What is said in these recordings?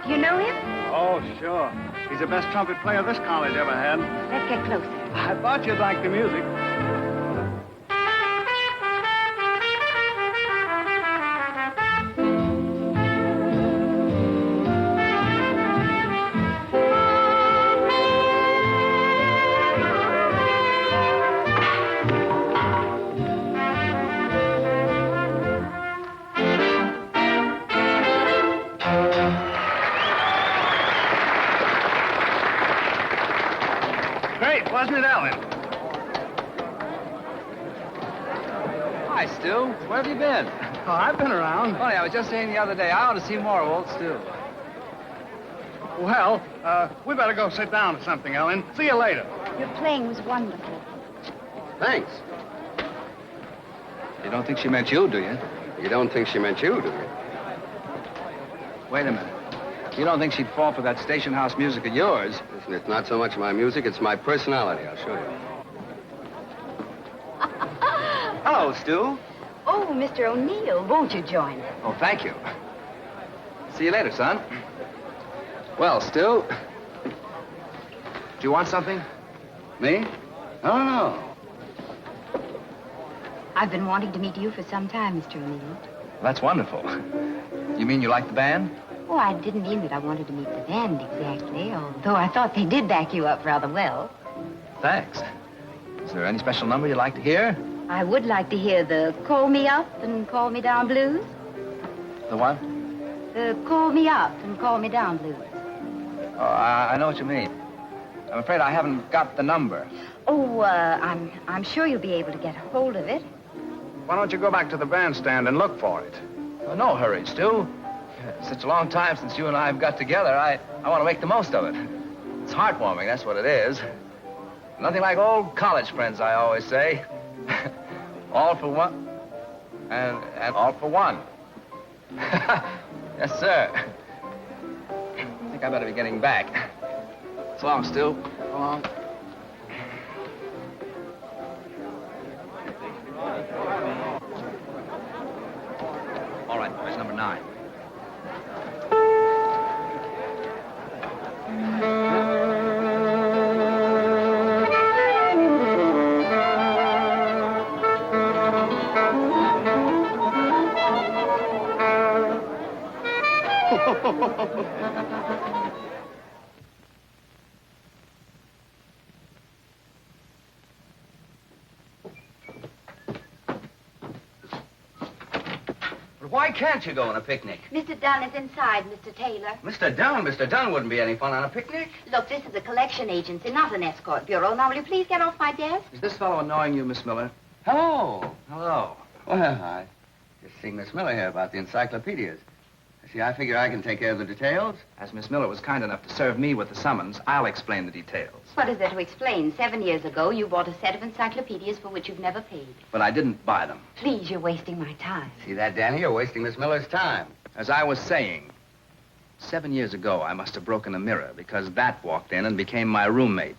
Do you know him? Oh, sure. He's the best trumpet player this college ever had. Let's get closer. I thought you'd like the music. Great, wasn't it, Ellen? Hi, Stu. Where have you been? Oh, I've been around. Funny, I was just saying the other day, I ought to see more of old Stu. Well, we better go sit down or something, Ellen. See you later. Your playing was wonderful. Thanks. You don't think she meant you, do you? You don't think she meant you, do you? Wait a minute. You don't think she'd fall for that station house music of yours? Listen, it's not so much my music, it's my personality. I'll show you. Hello, Stu. Oh, Mr. O'Neill, won't you join us? Oh, thank you. See you later, son. Well, Stu, do you want something? Me? Oh, no. I've been wanting to meet you for some time, Mr. O'Neill. That's wonderful. You mean you like the band? Oh, I didn't mean that I wanted to meet the band exactly, although I thought they did back you up rather well. Thanks. Is there any special number you'd like to hear? I would like to hear the Call Me Up and Call Me Down blues. The what? The Call Me Up and Call Me Down blues. Oh, I know what you mean. I'm afraid I haven't got the number. Oh, I'm sure you'll be able to get hold of it. Why don't you go back to the bandstand and look for it? Oh, no hurry, Stu. It's such a long time since you and I have got together. I want to make the most of it. It's heartwarming, that's what it is. Nothing like old college friends, I always say. All for one, and all for one. Yes, sir. I think I better be getting back. So long, Stu. So long. All right, boys, number 9. Why can't you go on a picnic? Mr. Dunn is inside, Mr. Taylor. Mr. Dunn wouldn't be any fun on a picnic. Look, this is a collection agency, not an escort bureau. Now, will you please get off my desk? Is this fellow annoying you, Miss Miller? Hello. Hello. Well, I just seen Miss Miller here about the encyclopedias. See, I figure I can take care of the details. As Miss Miller was kind enough to serve me with the summons, I'll explain the details. What is there to explain? 7 years ago, you bought a set of encyclopedias for which you've never paid. But I didn't buy them. Please, you're wasting my time. See that, Danny? You're wasting Miss Miller's time. As I was saying, 7 years ago, I must have broken a mirror because that walked in and became my roommate.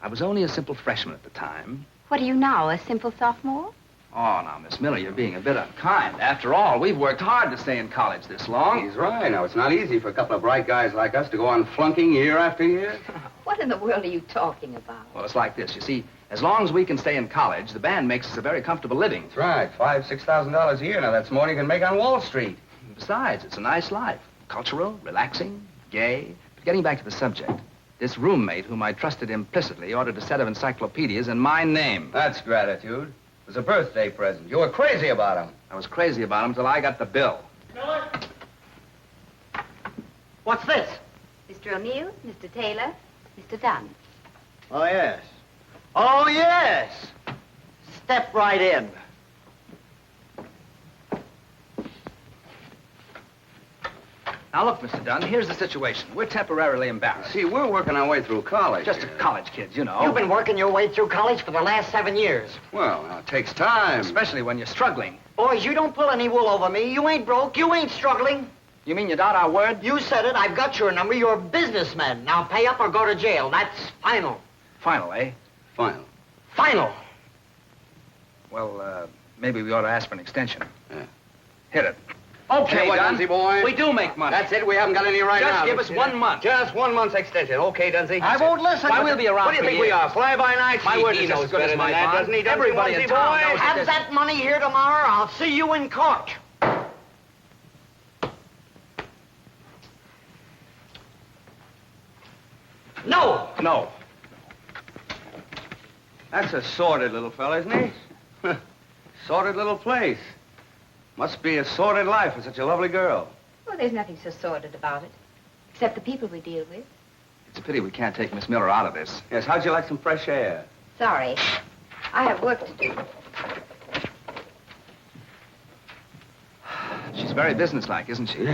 I was only a simple freshman at the time. What are you now, a simple sophomore? Oh, now, Miss Miller, you're being a bit unkind. After all, we've worked hard to stay in college this long. He's right. Now, it's not easy for a couple of bright guys like us to go on flunking year after year. What in the world are you talking about? Well, it's like this. You see, as long as we can stay in college, the band makes us a very comfortable living. That's right. $5,000-6,000 a year. Now, that's more than you can make on Wall Street. Besides, it's a nice life. Cultural, relaxing, gay. But getting back to the subject, this roommate, whom I trusted implicitly, ordered a set of encyclopedias in my name. That's gratitude. It was a birthday present. You were crazy about him. I was crazy about him until I got the bill. Miller? What's this? Mr. O'Neill, Mr. Taylor, Mr. Dunn. Oh, yes. Oh, yes. Step right in. Now, look, Mr. Dunn, here's the situation. We're temporarily embarrassed. See, we're working our way through college. Just college kids, you know. You've been working your way through college for the last 7 years. Well, now, it takes time. Especially when you're struggling. Boys, you don't pull any wool over me. You ain't broke. You ain't struggling. You mean you doubt our word? You said it. I've got your number. You're a businessman. Now pay up or go to jail. That's final. Final, eh? Final. Final. Well, maybe we ought to ask for an extension. Yeah. Hit it. Okay, what, Dunn. Dunsey boy? We do make money. That's it. We haven't got any right now. Just give us 1 month. Just 1 month's extension. Okay, Dunsey? I won't listen. Why, we'll be around What do you for think we years. are? Fly-by-night? My word he is as knows good as better my than that, bond. doesn't he? Dunsey, Everybody Dunsey in town boy? knows Have that money here tomorrow. I'll see you in court. No. No. That's a sordid little fella, isn't he? Sordid little place. Must be a sordid life for such a lovely girl. Well, there's nothing so sordid about it, except the people we deal with. It's a pity we can't take Miss Miller out of this. Yes, how'd you like some fresh air? Sorry. I have work to do. She's very businesslike, isn't she?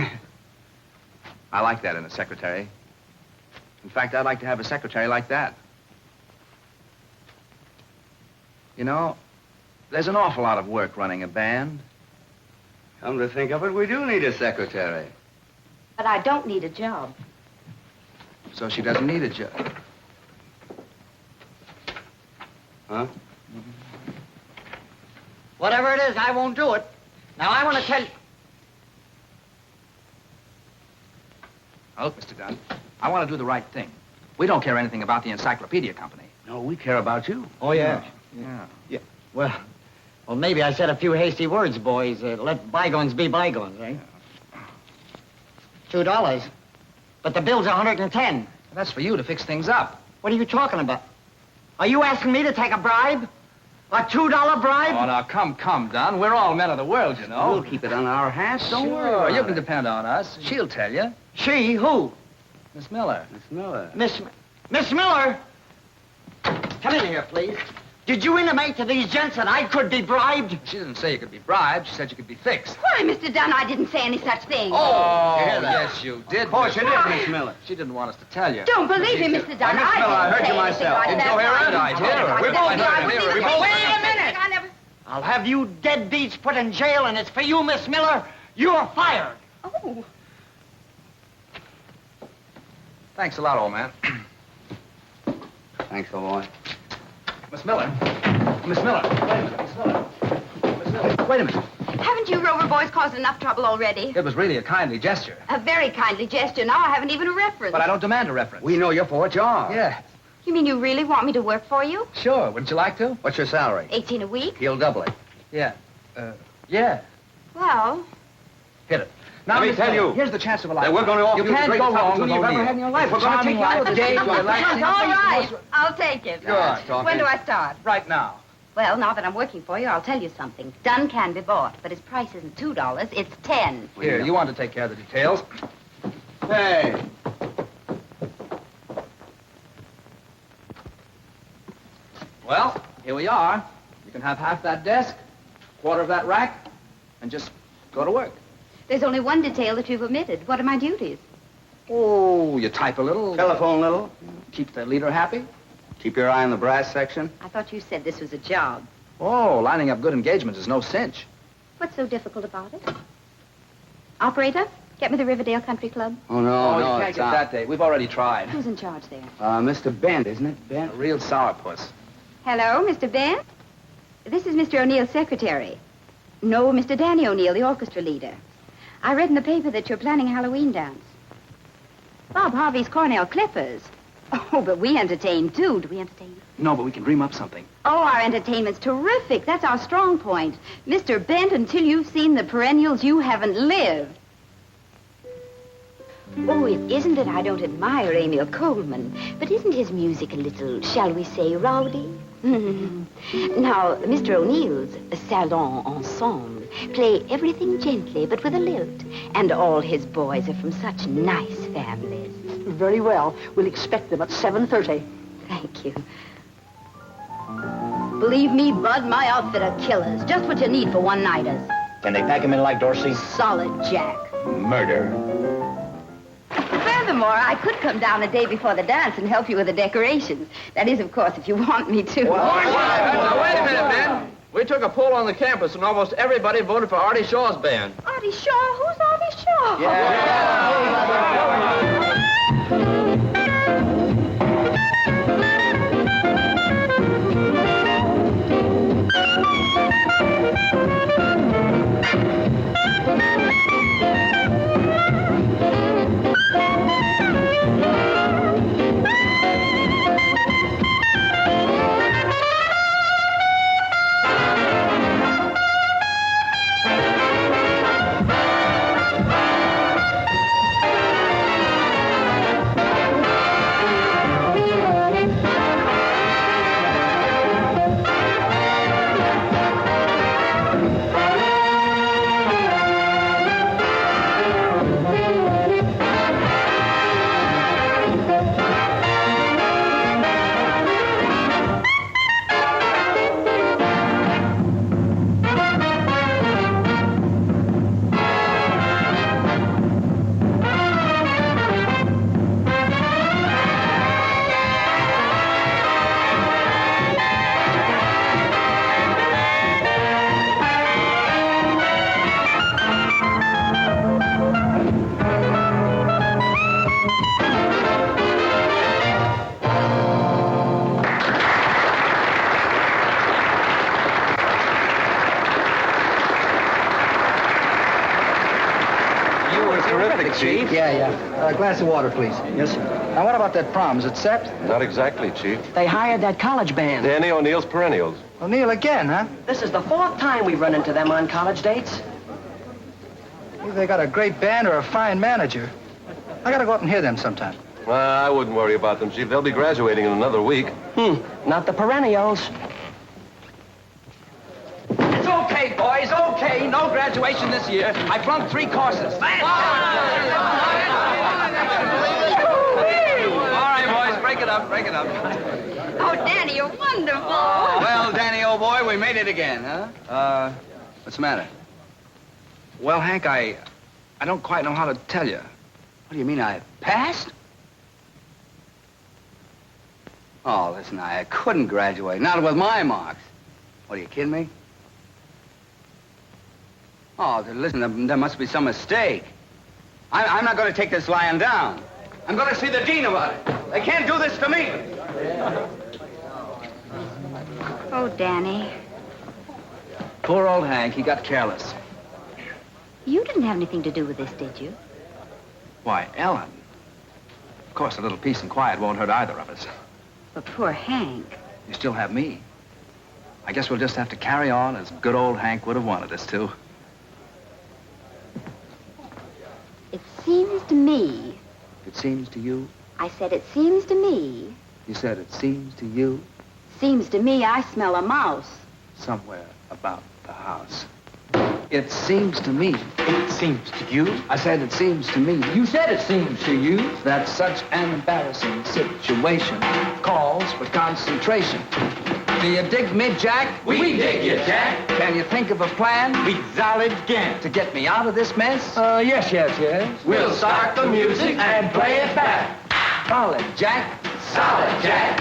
I like that in a secretary. In fact, I'd like to have a secretary like that. You know, there's an awful lot of work running a band. Come to think of it, we do need a secretary. But I don't need a job. So she doesn't need a job. Huh? Whatever it is, I won't do it. Now, I want to tell you... Now, look, Mr. Dunn, I want to do the right thing. We don't care anything about the encyclopedia company. No, we care about you. Oh, yeah. Yeah. Well, maybe I said a few hasty words, boys. Let bygones be bygones, eh? $2. But the bill's 110. That's for you to fix things up. What are you talking about? Are you asking me to take a bribe? A $2 bribe? Oh, now, come, Dunn. We're all men of the world, you know. We'll keep it on our hats. Don't worry Sure, about you can it. depend on us. She'll tell you. She? Who? Miss Miller. Miss Miller. Miss Miller? Come in here, please. Did you intimate to these gents that I could be bribed? She didn't say you could be bribed. She said you could be fixed. Why, Mr. Dunn, I didn't say any such thing. Oh, you hear that? yes, you did. Of course you Miss did, Miller. Miss Miller. She didn't want us to tell you. Don't believe him, Mr. Dunn. Miss Miller, I heard didn't you say anything myself. like Didn't that. you hear her? I did. We both heard her. We both Wait a minute. I never... I'll have you deadbeats put in jail, and it's for you, Miss Miller. You're fired. Oh. Thanks a lot, old man. Thanks, old boy. Miss Miller. Miss Miller. Wait a minute, Miss Miller. Miss Miller. Wait a minute. Haven't you Rover boys caused enough trouble already? It was really a kindly gesture. A very kindly gesture. Now I haven't even a reference. But I don't demand a reference. We know you're for what you are. Yeah, You mean you really want me to work for you? sure. Wouldn't you like to? What's your salary? 18 a week? He'll double it. Yeah. Yeah. Well, Hit it. Now, Let me Miss tell Miller, you here's the chance of a that lifetime. we're going to offer You you the can't greatest go wrong with opportunity you've ever O'Neill. had in your life. We're going to Charming take you out life, of the gay, day. relaxing. all right. I'll take it. Good talking. When do I start? Right now. Well, now that I'm working for you, I'll tell you something. Dunn can be bought, but his price isn't $2, it's 10. Here, you want to take care of the details. Hey. Well, here we are. You can have half that desk, quarter of that rack, and just go to work. There's only one detail that you've omitted. What are my duties? Oh, you type a little. Telephone little. Keep the leader happy. Keep your eye on the brass section. I thought you said this was a job. Oh, lining up good engagements is no cinch. What's so difficult about it? Operator, get me the Riverdale Country Club. Oh, no, you no, can't it's get out. that date. We've already tried. Who's in charge there? Mr. Bent, isn't it? A Bent? real sourpuss. Hello, Mr. Ben? This is Mr. O'Neill's secretary. No, Mr. Danny O'Neill, the orchestra leader. I read in the paper that you're planning a Halloween dance. Bob Harvey's Cornell Clippers. Oh, but we entertain, too. Do we entertain? No, but we can dream up something. Oh, our entertainment's terrific. That's our strong point. Mr. Bent, until you've seen the perennials, you haven't lived. Oh, it isn't that I don't admire Emil Coleman, but isn't his music a little, shall we say, rowdy? Now, Mr. O'Neill's Salon Ensemble play everything gently, but with a lilt. And all his boys are from such nice families. Very well. We'll expect them at 7:30. Thank you. Believe me, Bud, my outfit are killers. Just what you need for one-nighters. Can they pack him in like Dorsey? Solid Jack. Murder. Furthermore, I could come down the day before the dance and help you with the decorations. That is, of course, if you want me to. Now, wait a minute, Ben. We took a poll on the campus, and almost everybody voted for Artie Shaw's band. Artie Shaw? Who's Artie Shaw? Yeah. A glass of water, please. Yes, sir. Now, what about that prom? Is it set? Not exactly, Chief. They hired that college band. Danny O'Neill's Perennials. O'Neill again, huh? This is the 4th time we've run into them on college dates. Either they got a great band or a fine manager. I gotta go up and hear them sometime. I wouldn't worry about them, Chief. They'll be graduating in another week. Not the perennials. It's okay, boys, okay. No graduation this year. I flunked 3 courses. All right, boys, break it up. Oh, Danny, you're wonderful. Well, Danny, old boy, we made it again, huh? What's the matter? Well, Hank, I don't quite know how to tell you. What do you mean, I passed? Oh, listen, I couldn't graduate. Not with my marks. What, are you kidding me? Oh, listen, there must be some mistake. I'm not going to take this lying down. I'm going to see the dean about it. They can't do this to me. Oh, Danny. Poor old Hank, he got careless. You didn't have anything to do with this, did you? Why, Ellen. Of course, a little peace and quiet won't hurt either of us. But poor Hank. You still have me. I guess we'll just have to carry on as good old Hank would have wanted us to. It seems to me. It seems to you? I said it seems to me. You said it seems to you? Seems to me I smell a mouse. Somewhere about the house. It seems to me. It seems to you. I said it seems to me. You said it seems to you. That such an embarrassing situation calls for concentration. Do you dig me, Jack? We dig you, Jack. Can you think of a plan? We solid again. To get me out of this mess? Yes. We'll start the music and play it back. Solid, Jack. Solid, Jack.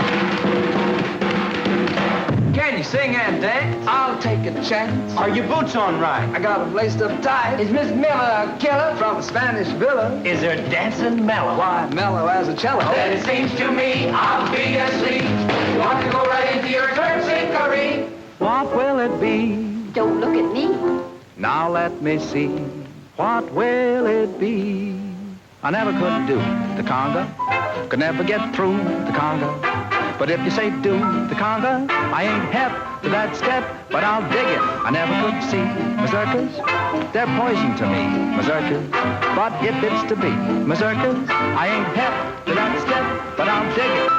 Can you sing and dance? I'll take a chance. Are your boots on right? I got them laced up tight. Is Miss Miller a killer from a Spanish villa? Is her dancing mellow? Why, mellow as a cello. Then it seems to me I'll be asleep. You want to go right into your terpsichore? What will it be? Don't look at me. Now let me see. What will it be? I never could do the conga. Could never get through the conga. But if you say do the conga, I ain't hep to that step, but I'll dig it. I never could see mazurkas. They're poison to me, mazurkas. But if it's to be mazurkas, I ain't hep to that step, but I'll dig it.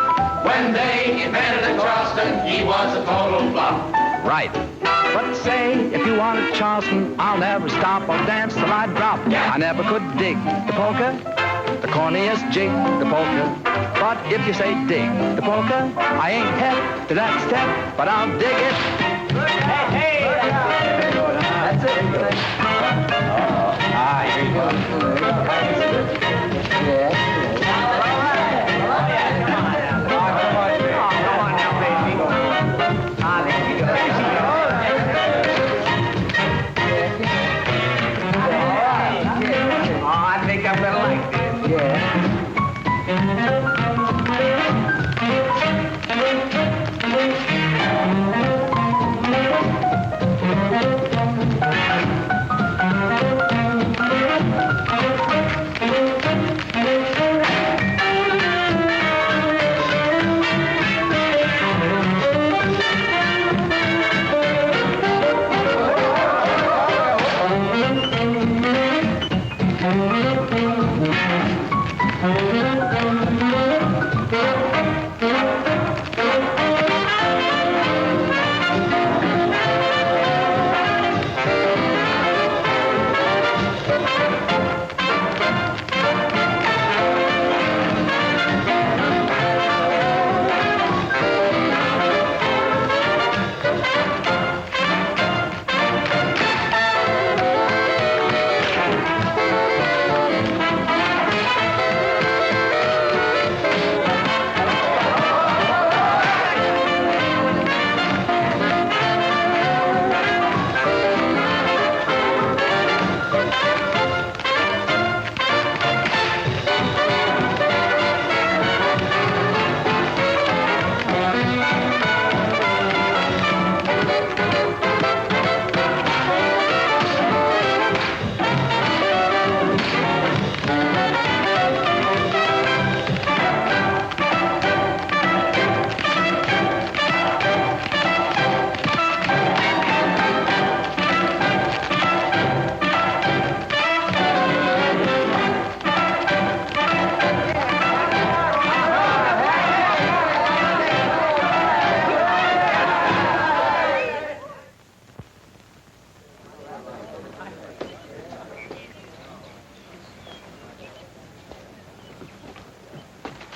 When they invented the Charleston, he was a total flop. Right. But say, if you wanted Charleston, I'll never stop. I'll dance till I drop. Yeah. I never could dig the polka, the corniest jig, the polka. But if you say dig the polka, I ain't hep to that step, but I'll dig it. Hey! That's it. Here you go. Yeah.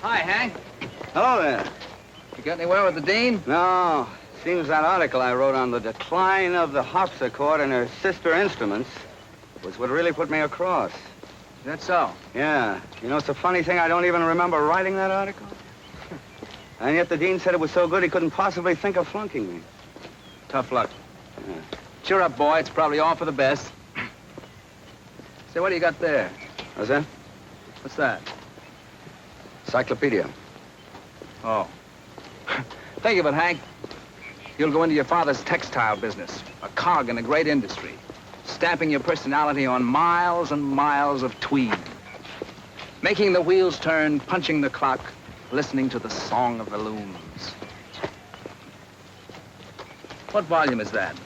Hi, Hank. Hello there. You got anywhere with the dean? No. Seems that article I wrote on the decline of the harpsichord and her sister instruments was what really put me across. Is that so? Yeah. You know, it's a funny thing. I don't even remember writing that article. And yet the dean said it was so good he couldn't possibly think of flunking me. Tough luck. Yeah. Cheer up, boy. It's probably all for the best. Say, what do you got there? What's that? What's that? Encyclopedia. Oh. Think of it, Hank. You'll go into your father's textile business, a cog in a great industry, stamping your personality on miles and miles of tweed, making the wheels turn, punching the clock, listening to the song of the looms. What volume is that?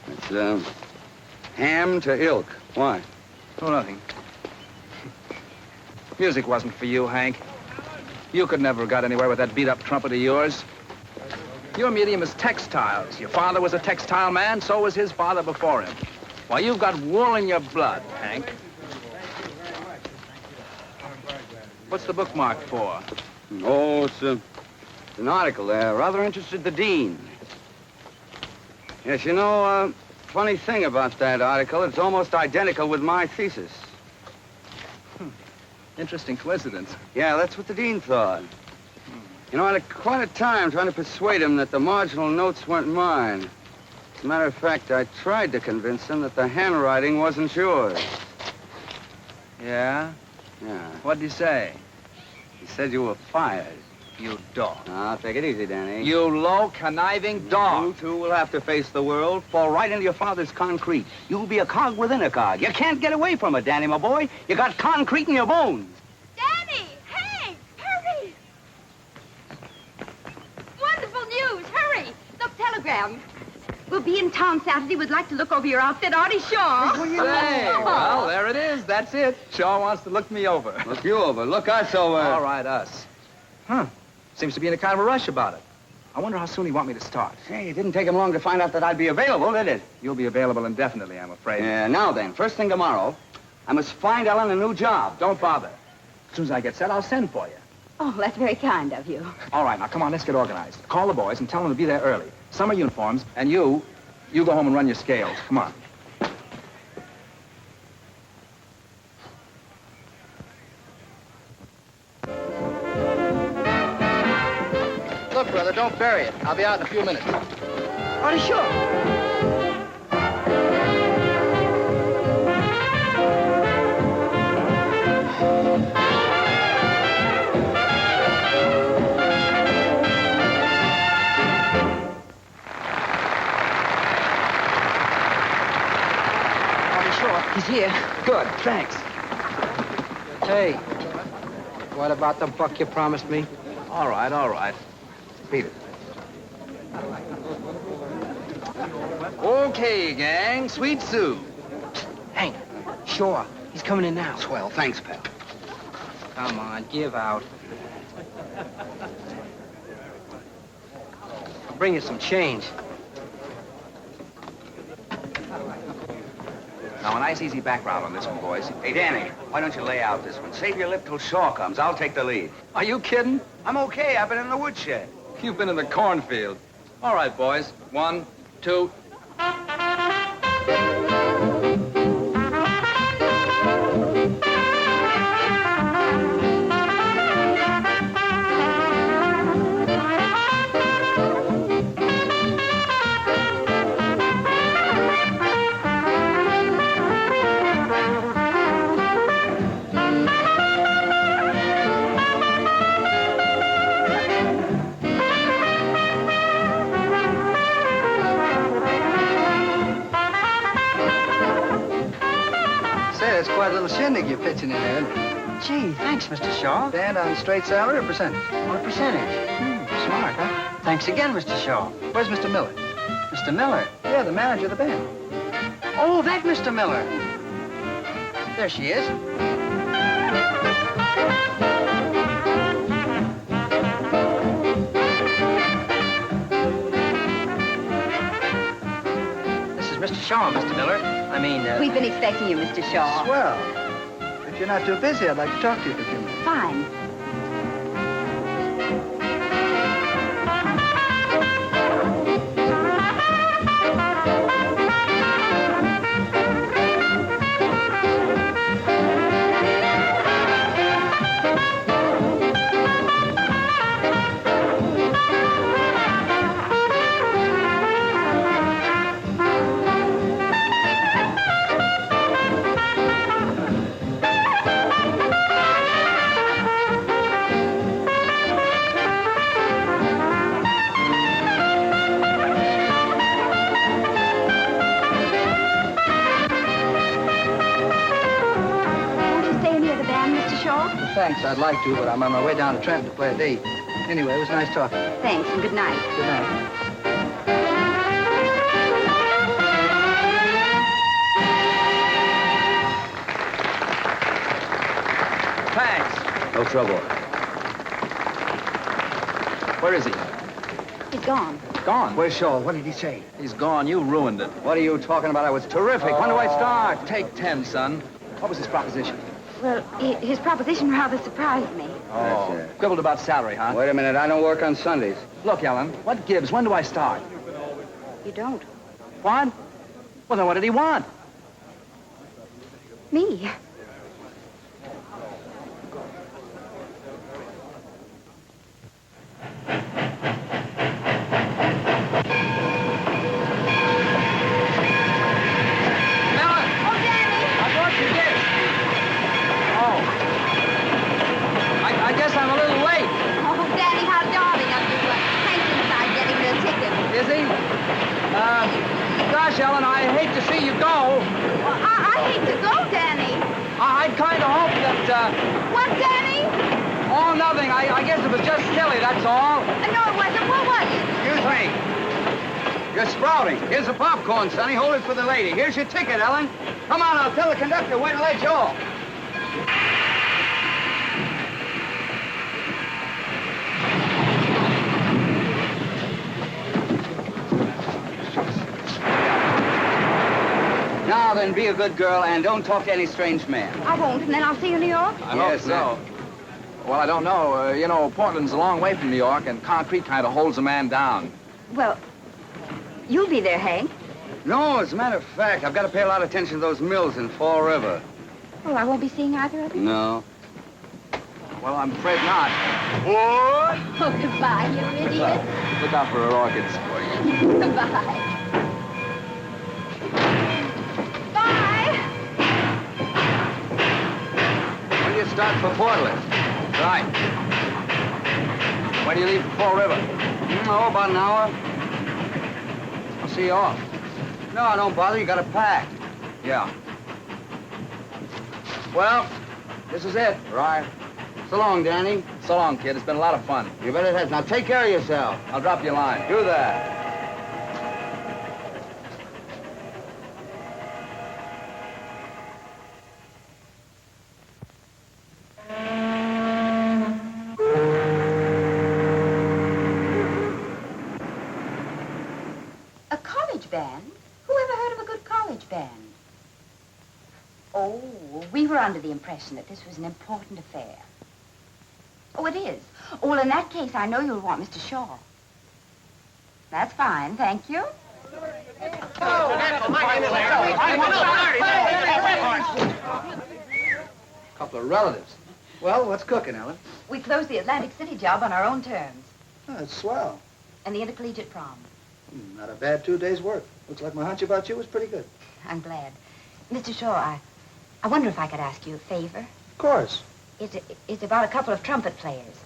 It's, ham to ilk. Why? Oh, nothing. Music wasn't for you, Hank. You could never have got anywhere with that beat-up trumpet of yours. Your medium is textiles. Your father was a textile man, so was his father before him. Why, you've got wool in your blood, Hank. What's the bookmark for? Oh, it's an article there. Rather interested the dean. Yes, you know, funny thing about that article, it's almost identical with my thesis. Interesting coincidence. Yeah, that's what the dean thought. You know, I had quite a time trying to persuade him that the marginal notes weren't mine. As a matter of fact, I tried to convince him that the handwriting wasn't yours. Yeah? Yeah. What'd you say? He said you were fired. You dog. Now, take it easy, Danny. You low, conniving dog. You, too, will have to face the world, fall right into your father's concrete. You'll be a cog within a cog. You can't get away from it, Danny, my boy. You got concrete in your bones. Danny! Hank! Hurry! Wonderful news! Hurry! Look, telegram. We'll be in town Saturday. We'd like to look over your outfit, Artie Shaw. Say, well, there it is. That's it. Shaw wants to look me over. Look you over. Look us over. All right, us. Huh. Seems to be in a kind of a rush about it. I wonder how soon he want me to start. Hey, it didn't take him long to find out that I'd be available, did it? You'll be available indefinitely, I'm afraid. Yeah, now then, first thing tomorrow, I must find Ellen a new job. Don't bother. As soon as I get set, I'll send for you. Oh, that's very kind of you. All right, now, come on, let's get organized. Call the boys and tell them to be there early. Summer uniforms, and you go home and run your scales. Come on. Look, brother, don't bury it. I'll be out in a few minutes. Artie Shaw. He's here. Good, thanks. Hey, what about the buck you promised me? All right. Beat it. Okay, gang, Sweet Sue. Hank, Shaw, he's coming in now. Swell, thanks, pal. Come on, give out. I'll bring you some change. Now, a nice, easy background on this one, boys. Hey, Danny, why don't you lay out this one? Save your lip till Shaw comes. I'll take the lead. Are you kidding? I'm okay. I've been in the woodshed. You've been in the cornfield. All right, boys. 1, 2... That's quite a little shindig you're pitching in there. Gee, thanks, Mr. Shaw. Stand on straight salary or percentage? On a percentage. Smart, huh? Thanks again, Mr. Shaw. Where's Mr. Miller? Mr. Miller? Yeah, the manager of the band. Oh, that Mr. Miller. There she is. This is Mr. Shaw, Mr. Miller. We've been expecting you, Mr. Shaw. Swell. If you're not too busy, I'd like to talk to you for a few minutes. Fine. Thanks, I'd like to, but I'm on my way down to Trenton to play a date. Anyway, it was nice talking. Thanks, and good night. Good night. Thanks. No trouble. Where is he? He's gone. Gone. Where's Shaw? What did he say? He's gone. You ruined it. What are you talking about? I was terrific. When do I start? Take 10, son. What was his proposition? Well, his proposition rather surprised me. Oh, quibbled about salary, huh? Wait a minute. I don't work on Sundays. Look, Ellen, what gives? When do I start? You don't. What? Well, then what did he want? Me. I guess I'm a little late. Oh, Danny, how darling of you. Hank's inside getting the ticket. Is he? Gosh, Ellen, I hate to see you go. Well, I hate to go, Danny. I'd kind of hoped that, What, Danny? Oh, nothing. I guess it was just silly, that's all. No, it wasn't. What was it? Excuse me. You're sprouting. Here's the popcorn, Sonny. Hold it for the lady. Here's your ticket, Ellen. Come on, I'll tell the conductor when to let you off. Now then, be a good girl and don't talk to any strange man. I won't, and then I'll see you in New York. I hope so. Well, I don't know. You know, Portland's a long way from New York, and concrete kind of holds a man down. Well, you'll be there, Hank. No, as a matter of fact, I've got to pay a lot of attention to those mills in Fall River. Well, I won't be seeing either of you. No. Well, I'm afraid not. Oh, goodbye, you idiot. Look out for her orchids. Goodbye. Bye. When do you start for Portland? Right. When do you leave for Fall River? Oh, about an hour. I'll see you off. No, don't bother. You got to pack. Yeah. Well, this is it. Right. So long, Danny. So long, kid. It's been a lot of fun. You bet it has. Now take care of yourself. I'll drop you a line. Do that. A college band? Who ever heard of a good college band? Oh, we were under the impression that this was an important affair. Oh, it is. Oh, well, in that case, I know you'll want Mr. Shaw. That's fine, thank you. Couple of relatives. Well, what's cooking, Ellen? We closed the Atlantic City job on our own terms. Oh, that's swell. And the intercollegiate prom. Not a bad 2 days' work. Looks like my hunch about you was pretty good. I'm glad. Mr. Shaw, I wonder if I could ask you a favor. Of course. It's about a couple of trumpet players.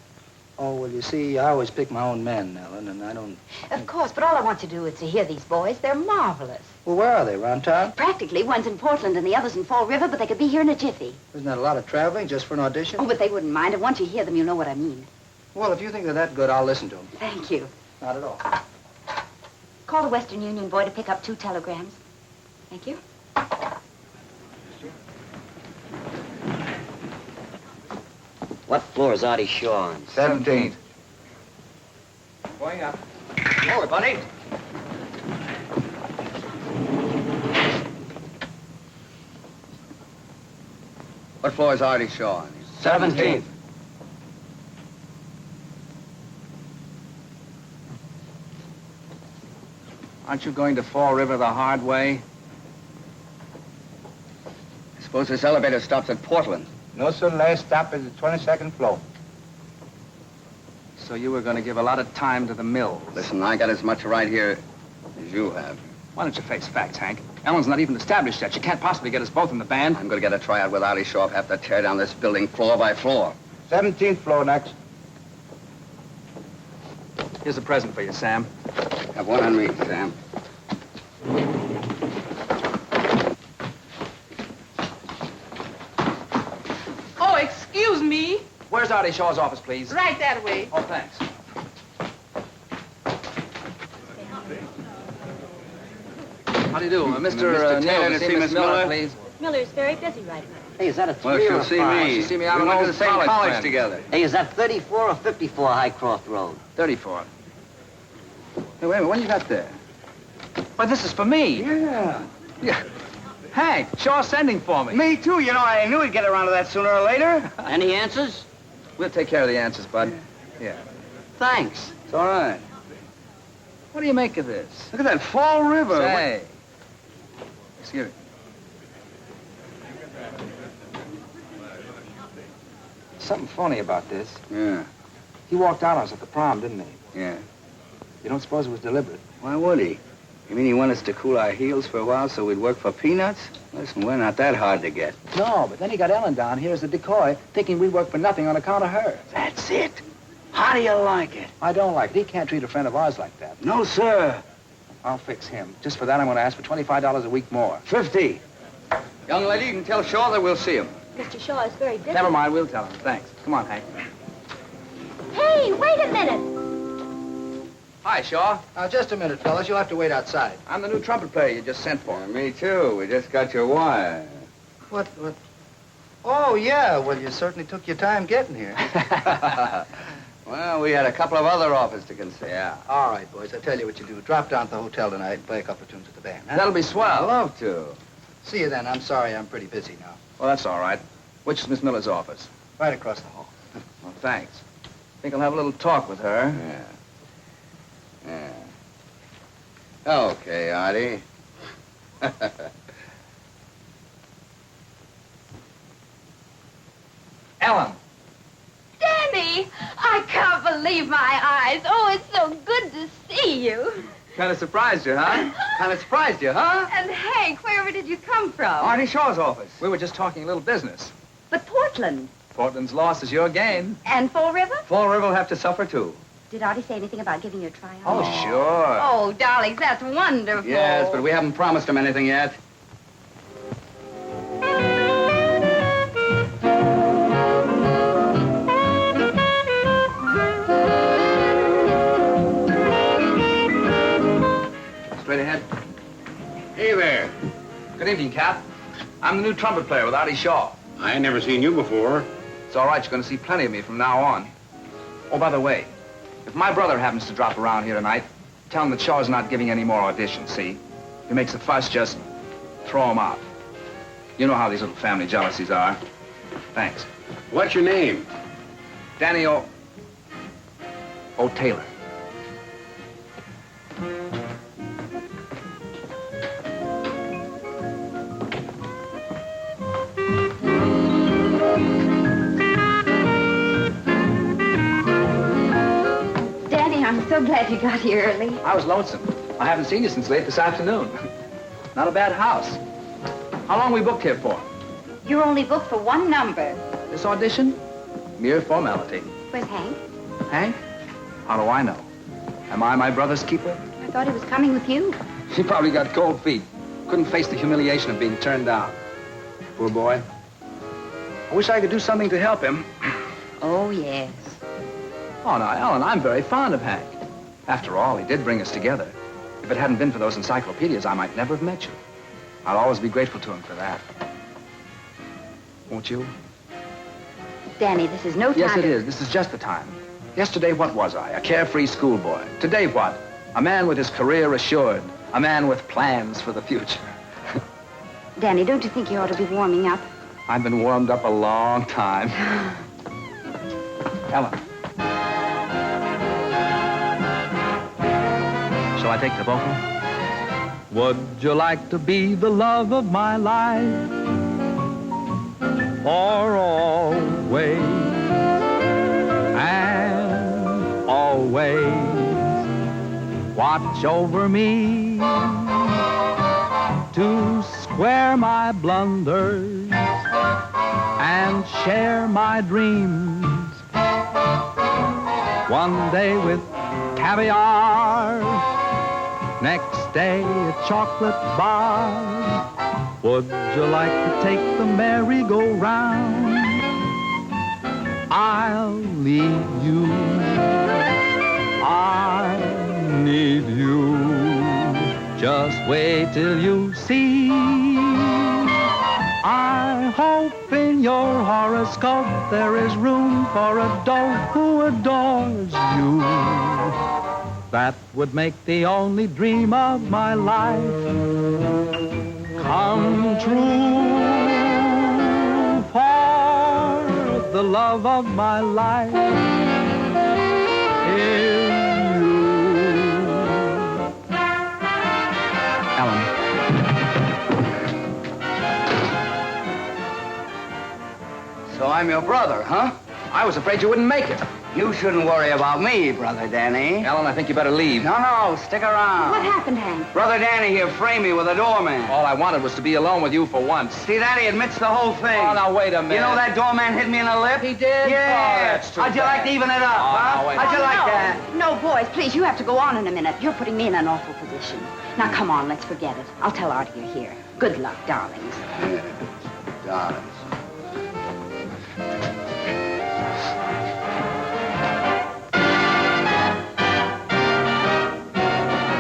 Oh, well, you see, I always pick my own men, Ellen, and I don't... Of course, but all I want to do is to hear these boys. They're marvelous. Well, where are they, around town? Practically, one's in Portland and the other's in Fall River, but they could be here in a jiffy. Isn't that a lot of traveling just for an audition? Oh, but they wouldn't mind, and once you hear them, you'll know what I mean. Well, if you think they're that good, I'll listen to them. Thank you. Not at all. Call the Western Union boy to pick up 2 telegrams. Thank you. What floor is Artie Shaw on? 17th. Going up. Forward, buddy. What floor is Artie Shaw on? 17th. Aren't you going to Fall River the hard way? I suppose this elevator stops at Portland. No, sir. Last stop is the 22nd floor. So you were going to give a lot of time to the mill. Listen, I got as much right here as you have. Why don't you face facts, Hank? Ellen's not even established yet. She can't possibly get us both in the band. I'm going to get a tryout with Artie Shaw. Have to tear down this building floor by floor. 17th floor next. Here's a present for you, Sam. Have one on me, Sam. Oh, excuse me. Where's Artie Shaw's office, please? Right that way. Oh, thanks. How do you do? Mr. Taylor Neal, to see Miss Miss Miller? please. Miller's very busy right now. Hey, is that a Well, three or she'll a see five? me. She'll see me out We on went to old the same college college friends. together. Hey, is that 34 or 54 Highcroft Road? 34. Hey, wait a minute. What do you got there? Why, this is for me. Yeah. Yeah. Hank, Shaw's sending for me. Me too. You know, I knew he'd get around to that sooner or later. Any answers? We'll take care of the answers, bud. Yeah. Thanks. It's all right. What do you make of this? Look at that Fall River. Say. Excuse me. Something funny about this. Yeah. He walked out on us at the prom, didn't he? Yeah. You don't suppose it was deliberate? Why would he? You mean he wanted us to cool our heels for a while so we'd work for peanuts? Listen, we're not that hard to get. No, but then he got Ellen down here as a decoy, thinking we'd work for nothing on account of her. That's it. How do you like it? I don't like it. He can't treat a friend of ours like that. No, sir. I'll fix him. Just for that, I'm going to ask for $25 a week more. 50. Young lady, you can tell Shaw that we'll see him. Mr. Shaw is very busy. Never mind, we'll tell him. Thanks. Come on, Hank. Hey, wait a minute. Hi, Shaw. Just a minute, fellas. You'll have to wait outside. I'm the new trumpet player you just sent for. Yeah, me too. We just got your wire. What? Oh, yeah. Well, you certainly took your time getting here. Well, we had a couple of other offers to consider. Yeah. All right, boys. I'll tell you what you do. Drop down to the hotel tonight and play a couple of tunes at the band, huh? That'll be I'd swell. love to. See you then. I'm sorry. I'm pretty busy now. Well, that's all right. Which is Miss Miller's office? Right across the hall. Well, thanks. Think I'll have a little talk with her. Yeah. Yeah. Okay, Artie. Ellen. Danny, I can't believe my eyes. Oh, it's so good to see you. Kind of surprised you, huh? Kind of surprised you, huh? And Hank, wherever did you come from? Artie Shaw's office. We were just talking a little business. But Portland. Portland's loss is your gain. And Fall River? Fall River will have to suffer, too. Did Artie say anything about giving you a tryout? Oh, sure. Oh, darlings, that's wonderful. Yes, but we haven't promised him anything yet. Straight ahead. Hey there. Good evening, Cap. I'm the new trumpet player with Artie Shaw. I ain't never seen you before. It's all right. You're going to see plenty of me from now on. Oh, by the way, if my brother happens to drop around here tonight, tell him that Shaw's not giving any more auditions, see? If he makes a fuss, just throw him out. You know how these little family jealousies are. Thanks. What's your name? Danny O. Taylor. Danny, I'm so glad you got here early. I was lonesome. I haven't seen you since late this afternoon. Not a bad house. How long we booked here for? You're only booked for one number. This audition? Mere formality. Where's Hank? Hank? How do I know? Am I my brother's keeper? I thought he was coming with you. He probably got cold feet. Couldn't face the humiliation of being turned down. Poor boy. I wish I could do something to help him. Oh, yes. Oh, now, Ellen, I'm very fond of Hank. After all, he did bring us together. If it hadn't been for those encyclopedias, I might never have met you. I'll always be grateful to him for that. Won't you? Danny, this is no time. Yes, it is. This is just the time. Yesterday, what was I? A carefree schoolboy. Today, what? A man with his career assured. A man with plans for the future. Danny, don't you think you ought to be warming up? I've been warmed up a long time. Ellen. Shall I take the vocal? Would you like to be the love of my life? Or always and always watch over me to square my blunders and share my dreams? One day with caviar, next day a chocolate bar. Would you like to take the merry-go-round? I'll need you. I need you. Just wait till you see. I hope in your horoscope there is room for a doe who adores you. That would make the only dream of my life come true. For the love of my life is Ellen. So I'm your brother, huh? I was afraid you wouldn't make it. You shouldn't worry about me, Brother Danny. Ellen, I think you better leave. No, stick around. What happened, Hank? Brother Danny here framed me with a doorman. All I wanted was to be alone with you for once. See that? He admits the whole thing. Oh, now, wait a minute. You know that doorman hit me in the lip? He did? Yeah. Oh, that's too How'd you bad. like to even it up, huh? now, wait. How'd you like no. that? No, boys, please, you have to go on in a minute. You're putting me in an awful position. Now, come on, let's forget it. I'll tell Artie you're here. Good luck, darlings. Yeah, darlings.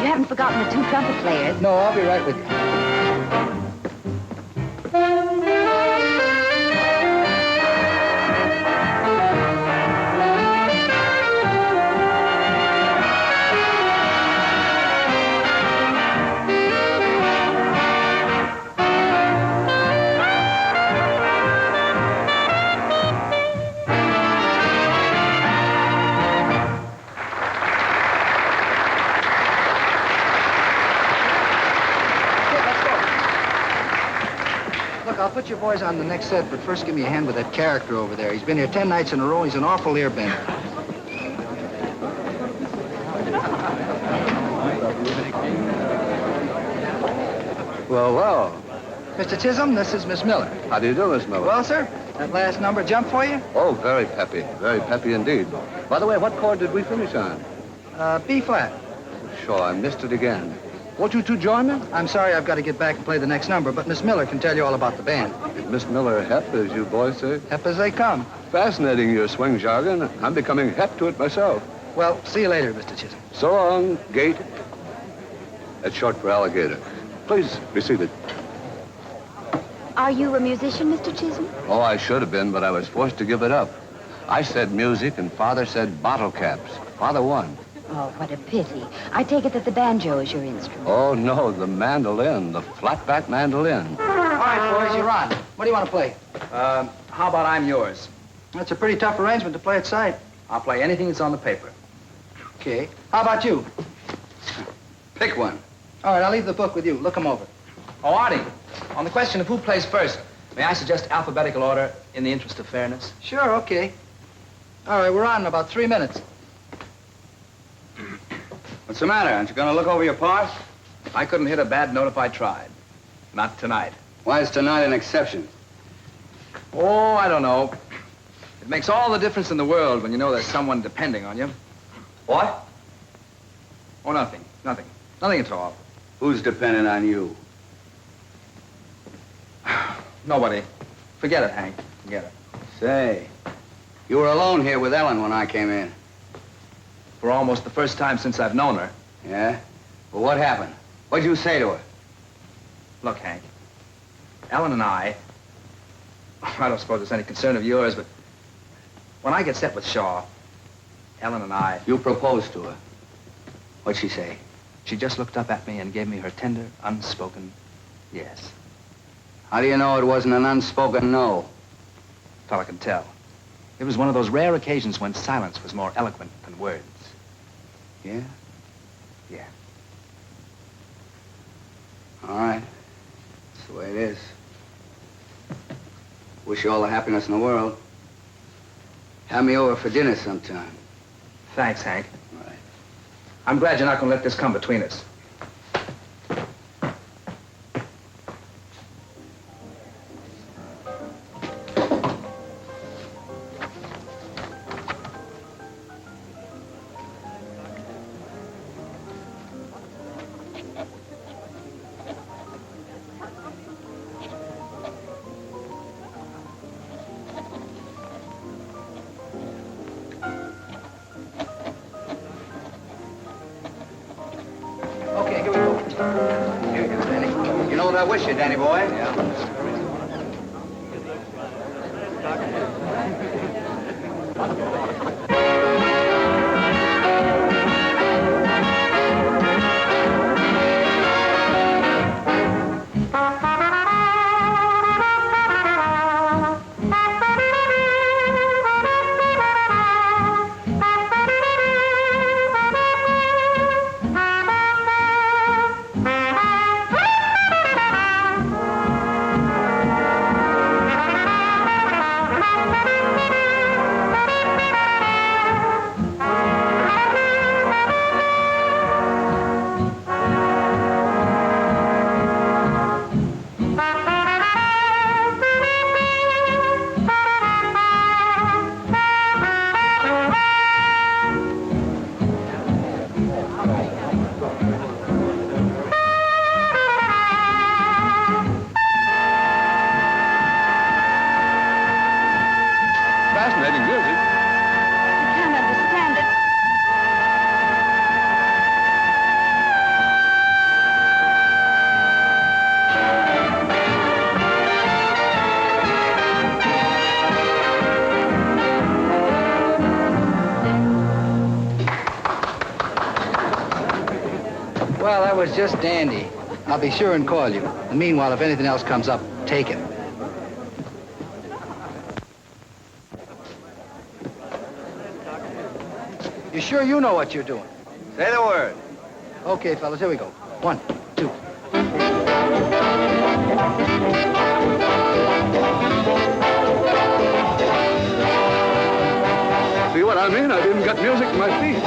You haven't forgotten the 2 trumpet players. No, I'll be right with you. Look, I'll put your boys on the next set, but first give me a hand with that character over there. He's been here 10 nights in a row. He's an awful earbender. Well. Mr. Chisholm, this is Miss Miller. How do you do, Miss Miller? Well, sir, that last number jump for you? Oh, very peppy. Very peppy indeed. By the way, what chord did we finish on? B flat. Sure, I missed it again. Won't you two join me? I'm sorry I've got to get back and play the next number, but Miss Miller can tell you all about the band. Is Miss Miller hep, as you boys say? Hep as they come. Fascinating, your swing jargon. I'm becoming hep to it myself. Well, see you later, Mr. Chisholm. So long, Gate. That's short for alligator. Please be seated. Are you a musician, Mr. Chisholm? Oh, I should have been, but I was forced to give it up. I said music, and Father said bottle caps. Father won. Oh, what a pity. I take it that the banjo is your instrument. Oh, no, the mandolin, the flat-back mandolin. All right, boys, you're on. What do you want to play? How about I'm yours? That's a pretty tough arrangement to play at sight. I'll play anything that's on the paper. Okay. How about you? Pick one. All right, I'll leave the book with you. Look 'em over. Oh, Artie, on the question of who plays first, may I suggest alphabetical order in the interest of fairness? Sure, okay. All right, we're on in about 3 minutes. What's the matter? Aren't you going to look over your parts? I couldn't hit a bad note if I tried. Not tonight. Why is tonight an exception? Oh, I don't know. It makes all the difference in the world when you know there's someone depending on you. What? Oh, nothing. Nothing. Nothing at all. Who's dependent on you? Nobody. Forget it, Hank. Forget it. Say, you were alone here with Ellen when I came in. For almost the first time since I've known her. Yeah? Well, what happened? What'd you say to her? Look, Hank. Ellen and I don't suppose it's any concern of yours, but when I get set with Shaw, Ellen and I... You proposed to her. What'd she say? She just looked up at me and gave me her tender, unspoken yes. How do you know it wasn't an unspoken no? Fella can tell. It was one of those rare occasions when silence was more eloquent than words. Yeah? Yeah. All right. That's the way it is. Wish you all the happiness in the world. Have me over for dinner sometime. Thanks, Hank. All right. I'm glad you're not going to let this come between us. I wish you, Danny boy. Yeah. Fascinating music. I can't understand it. Well, that was just dandy. I'll be sure and call you. And meanwhile, if anything else comes up, take it. You sure you know what you're doing? Say the word. Okay, fellas, here we go. 1, 2. See what I mean? I've even got music in my feet.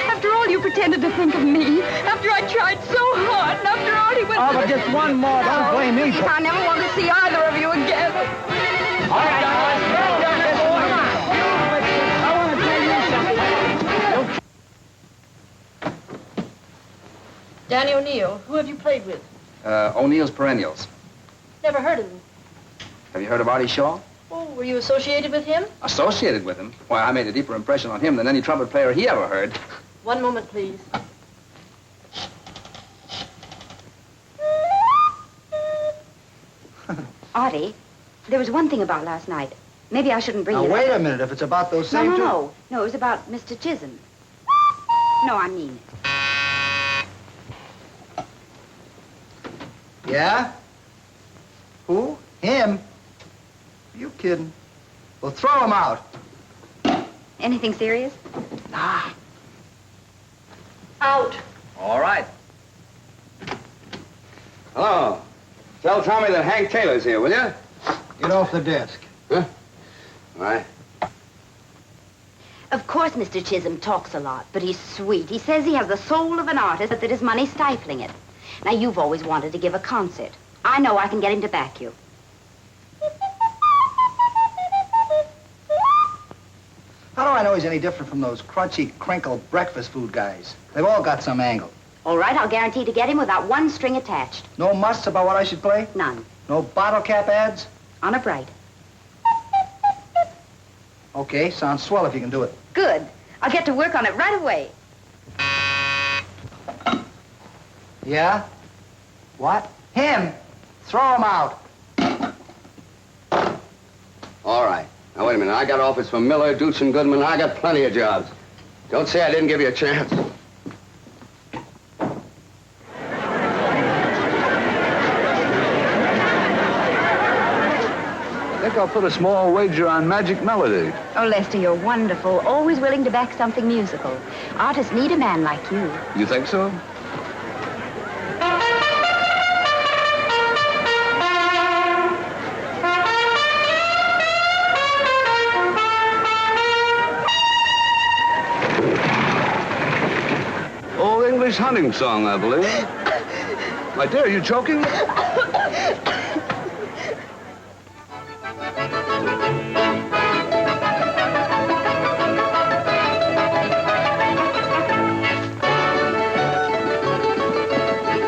After all you pretended to think of me, after I tried so hard, and after all he went Oh, but just one more. Don't blame me. I never want to see either of you again. All right, I want to tell you something. Danny O'Neill, who have you played with? O'Neill's Perennials. Never heard of him. Have you heard of Artie Shaw? Oh, were you associated with him? Associated with him? Why, I made a deeper impression on him than any trumpet player he ever heard. One moment, please. Artie, there was one thing about last night. Maybe I shouldn't bring Now, it up. wait a minute. If it's about those same two... No, it was about Mr. Chisholm. No, I mean it. Yeah? Who? Him? You kidding? Well, throw him out. Anything serious? Nah. Out. All right. Hello. Tell Tommy that Hank Taylor's here, will you? Get off the desk. Huh? All right. Of course, Mr. Chisholm talks a lot, but he's sweet. He says he has the soul of an artist, but that his money's stifling it. Now, you've always wanted to give a concert. I know I can get him to back you. How do I know he's any different from those crunchy, crinkled breakfast food guys? They've all got some angle. All right, I'll guarantee to get him without one string attached. No musts about what I should play? None. No bottle cap ads? On a bright. Okay, sounds swell if you can do it. Good. I'll get to work on it right away. Yeah? What? Him! Throw him out. All right. Now, wait a minute. I got offers from Miller, Dutch, and Goodman. I got plenty of jobs. Don't say I didn't give you a chance. I think I'll put a small wager on Magic Melody. Oh, Lester, you're wonderful. Always willing to back something musical. Artists need a man like you. You think so? Old English hunting song, I believe. My dear, are you choking?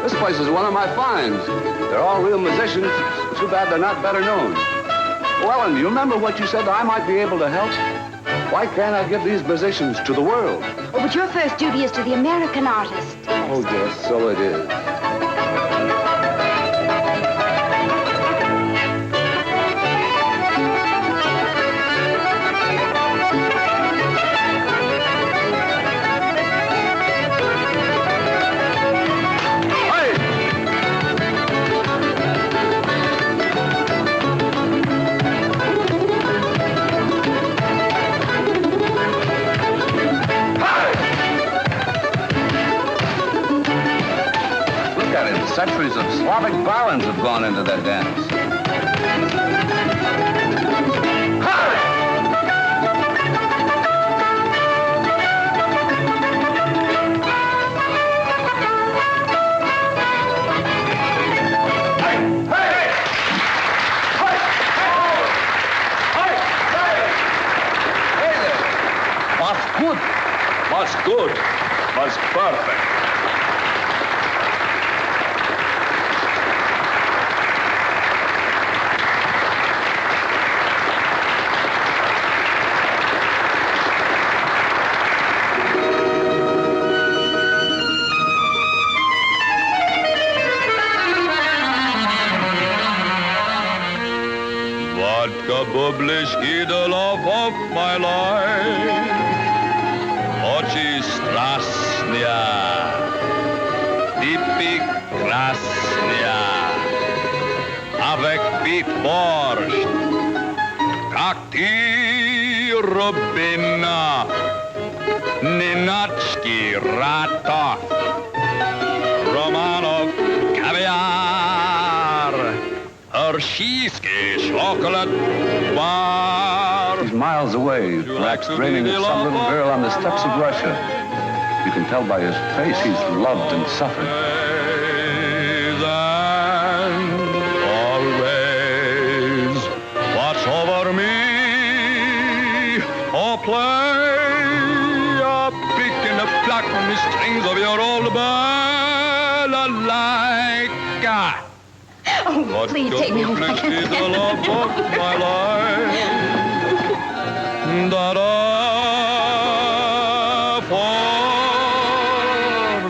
This place is one of my finds. They're all real musicians. It's too bad they're not better known. Oh, Ellen, do you remember what you said I might be able to help? Why can't I give these musicians to the world? Oh, but your first duty is to the American artist. Oh, yes, so it is. Centuries of Slavic barons have gone into that dance. Was good. Was perfect. Vodka bubliški, the love of my life. Oči strasnija, typik krasnija. Avec big borscht, как ty rubina. Ninatski rato, Romanov caviar. Hershey's chocolate bar. He's miles away, perhaps dreaming of some little girl on the steppes of Russia. You can tell by his face he's loved and suffered. Always watch over me, or play a pick in the pluck on the strings of your old balalaika. Oh, please take me home. The love of my life. Da-da, for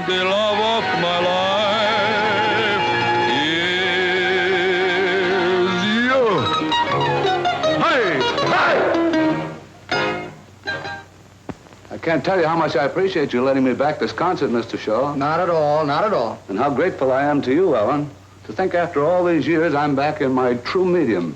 the love of my life is you. Hey! Hey! I can't tell you how much I appreciate you letting me back this concert, Mr. Shaw. Not at all, not at all. And how grateful I am to you, Ellen. To think after all these years I'm back in my true medium.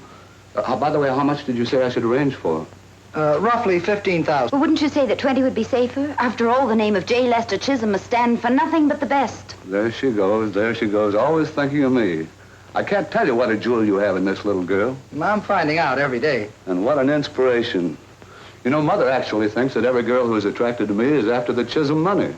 By the way, how much did you say I should arrange for? Roughly 15,000. Well, wouldn't you say that 20 would be safer? After all, the name of J. Lester Chisholm must stand for nothing but the best. There she goes, always thinking of me. I can't tell you what a jewel you have in this little girl. I'm finding out every day. And what an inspiration. You know, Mother actually thinks that every girl who is attracted to me is after the Chisholm money.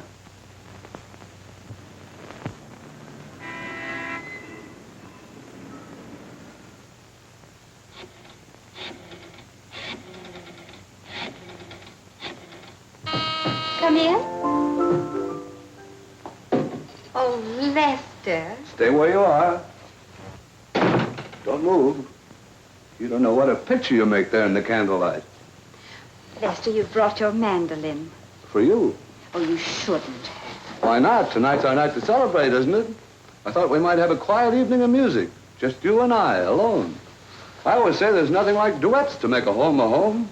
Come in. Oh, Lester. Stay where you are. Don't move. You don't know what a picture you make there in the candlelight. Lester, you've brought your mandolin. For you. Oh, you shouldn't. Why not? Tonight's our night to celebrate, isn't it? I thought we might have a quiet evening of music. Just you and I, alone. I always say there's nothing like duets to make a home a home.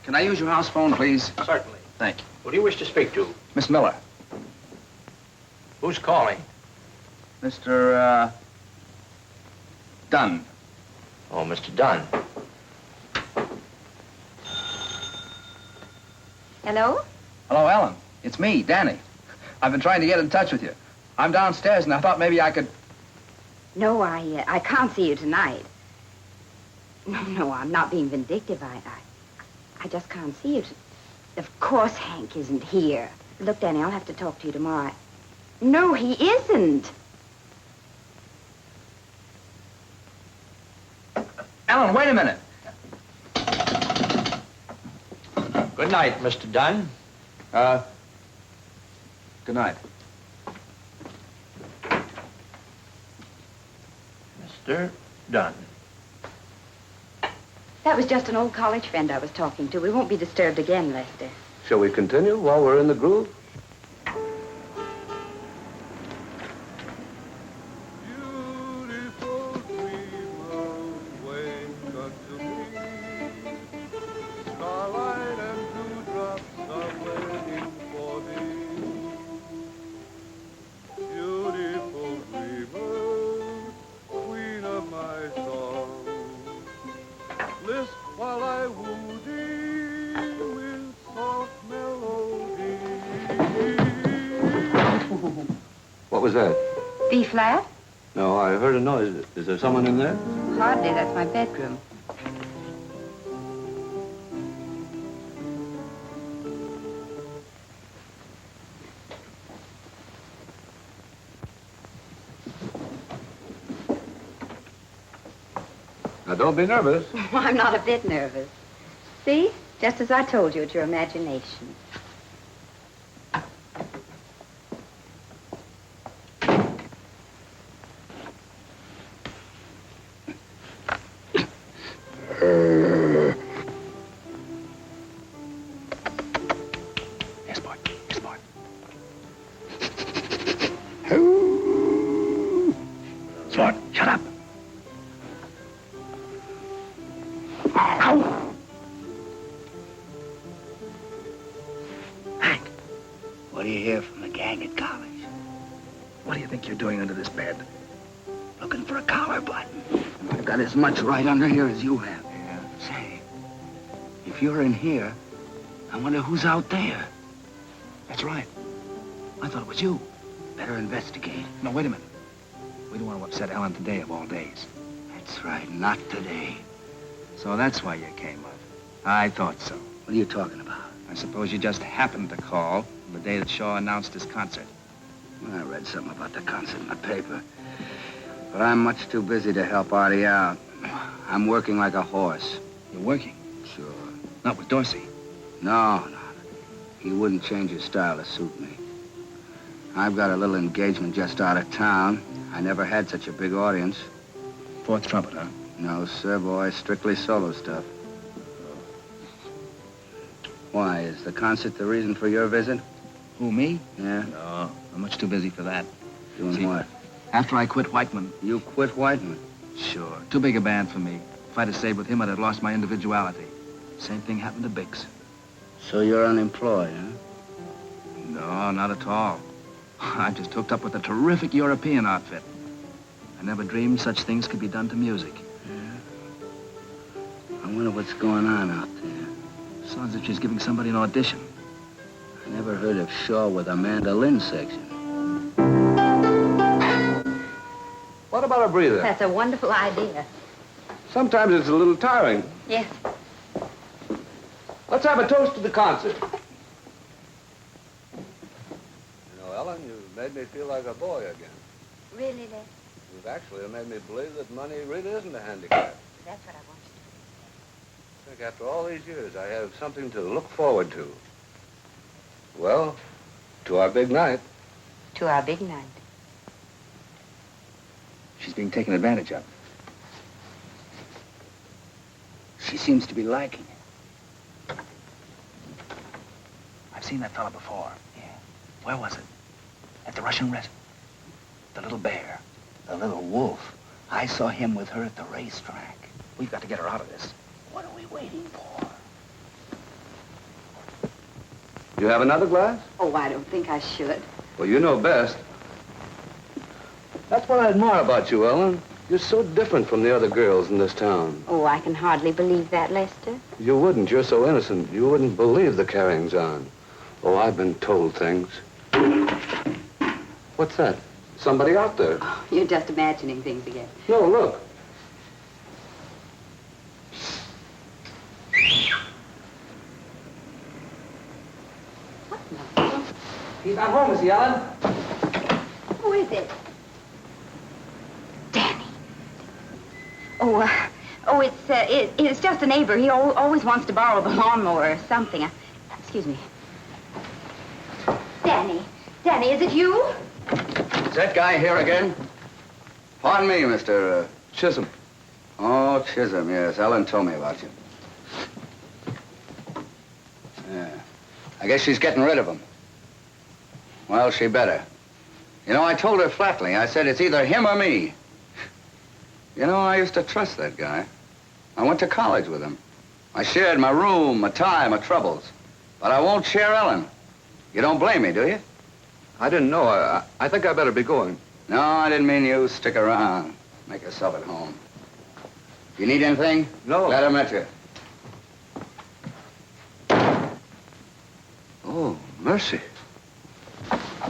Can I use your house phone, please? Certainly. Thank you. Who do you wish to speak to? Miss Miller. Who's calling? Mr. Dunn. Oh, Mr. Dunn. Hello? Hello, Ellen. It's me, Danny. I've been trying to get in touch with you. I'm downstairs, and I thought maybe I could... No, I can't see you tonight. No, I'm not being vindictive. I just can't see you. Of course Hank isn't here. Look, Danny, I'll have to talk to you tomorrow. No, he isn't. Ellen, wait a minute. Good night, Mr. Dunn. Good night. Mr. Dunn. That was just an old college friend I was talking to. We won't be disturbed again, Lester. Shall we continue while we're in the groove? What was that? B flat? No, I heard a noise. Is there someone in there? Hardly. That's my bedroom. Now, don't be nervous. I'm not a bit nervous. See? Just as I told you, it's your imagination. Yes, boy. Yes, boy. Sword, shut up. Ow! Hank, what do you hear from the gang at college? What do you think you're doing under this bed? Looking for a collar button. I've got as much right under here as you have. Yeah. Say, if you're in here, I wonder who's out there. That's right. I thought it was you. Better investigate. No, wait a minute. We don't want to upset Ellen today of all days. That's right, not today. So that's why you came up. I thought so. What are you talking about? I suppose you just happened to call the day that Shaw announced his concert. Well, I read something about the concert in the paper. But I'm much too busy to help Artie out. I'm working like a horse. You're working? Sure. Not with Dorsey? No. He wouldn't change his style to suit me. I've got a little engagement just out of town. I never had such a big audience. Fourth trumpet, huh? No, sir, boy. Strictly solo stuff. Why, is the concert the reason for your visit? Who, me? Yeah? No, I'm much too busy for that. Doing what? After I quit Whiteman. You quit Whiteman? Sure. Too big a band for me. If I'd have stayed with him, I'd have lost my individuality. Same thing happened to Biggs. So you're unemployed, huh? No, not at all. I just hooked up with a terrific European outfit. I never dreamed such things could be done to music. Yeah? I wonder what's going on out there. Sounds as if she's giving somebody an audition. I never heard of Shaw with a mandolin section. What about a breather? That's a wonderful idea. Sometimes it's a little tiring. Yes. Let's have a toast to the concert. You know, Ellen, you've made me feel like a boy again. Really, Les? You've actually made me believe that money really isn't a handicap. That's what I want you to I think after all these years, I have something to look forward to. Well, To our big night. To our big night. She's being taken advantage of. She seems to be liking it. I've seen that fella before. Yeah. Where was it? At the Russian restaurant. The little bear. The little wolf. I saw him with her at the racetrack. We've got to get her out of this. What are we waiting for? You have another glass? Oh, I don't think I should. Well, you know best. That's what I admire about you, Ellen. You're so different from the other girls in this town. Oh, I can hardly believe that, Lester. You wouldn't. You're so innocent. You wouldn't believe the carryings on. Oh, I've been told things. What's that? Somebody out there. Oh, you're just imagining things again. No, look. He's not home, is he, Ellen? Who is it? Danny. It's just a neighbor. He always wants to borrow the lawnmower or something. Excuse me. Danny, is it you? Is that guy here again? Pardon me, Mr. Chisholm. Oh, Chisholm, yes. Ellen told me about you. Yeah. I guess she's getting rid of him. Well, she better. You know, I told her flatly. I said it's either him or me. You know, I used to trust that guy. I went to college with him. I shared my room, my time, my troubles. But I won't share Ellen. You don't blame me, do you? I didn't know. I think I better be going. No, I didn't mean you. Stick around. Make yourself at home. If you need anything, no. Glad I met you. Oh, mercy.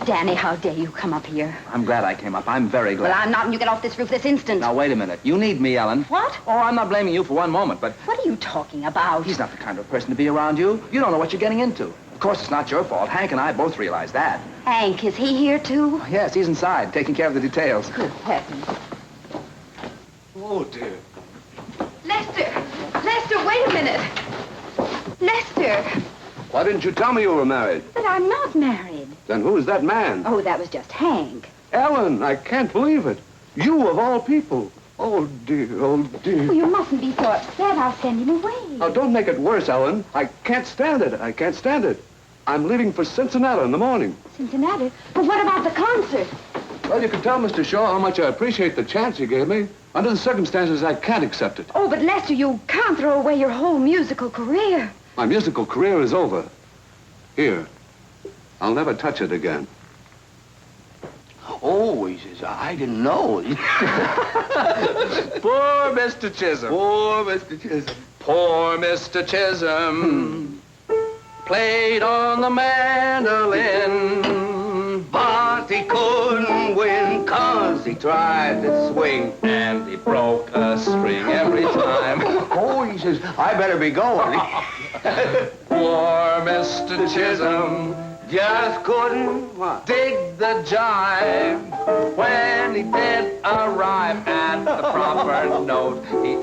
Danny, how dare you come up here? I'm glad I came up. I'm very glad. Well, I'm not, and you get off this roof this instant. Now, wait a minute. You need me, Ellen. What? Oh, I'm not blaming you for one moment, but... What are you talking about? He's not the kind of person to be around you. You don't know what you're getting into. Of course, it's not your fault. Hank and I both realize that. Hank, is he here, too? Yes, he's inside, taking care of the details. Good heavens. Oh, dear. Lester, wait a minute. Lester. Why didn't you tell me you were married? But I'm not married. Then who's that man? Oh, that was just Hank. Ellen, I can't believe it. You of all people. Oh, dear, oh, dear. Oh, you mustn't be so upset. I'll send him away. Now, don't make it worse, Ellen. I can't stand it. I can't stand it. I'm leaving for Cincinnati in the morning. Cincinnati? But what about the concert? Well, you can tell Mr. Shaw how much I appreciate the chance he gave me. Under the circumstances, I can't accept it. Oh, but Lester, you can't throw away your whole musical career. My musical career is over. Here. I'll never touch it again. Oh, he says, I didn't know. Poor Mr. Chisholm. Poor Mr. Chisholm. Poor Mr. Chisholm played on the mandolin, but he couldn't win 'cause he tried to swing. and he broke a string every time. Oh, he says, I better be going. Poor Mr. Chisholm just couldn't dig the jive. When he did arrive at the proper note, he...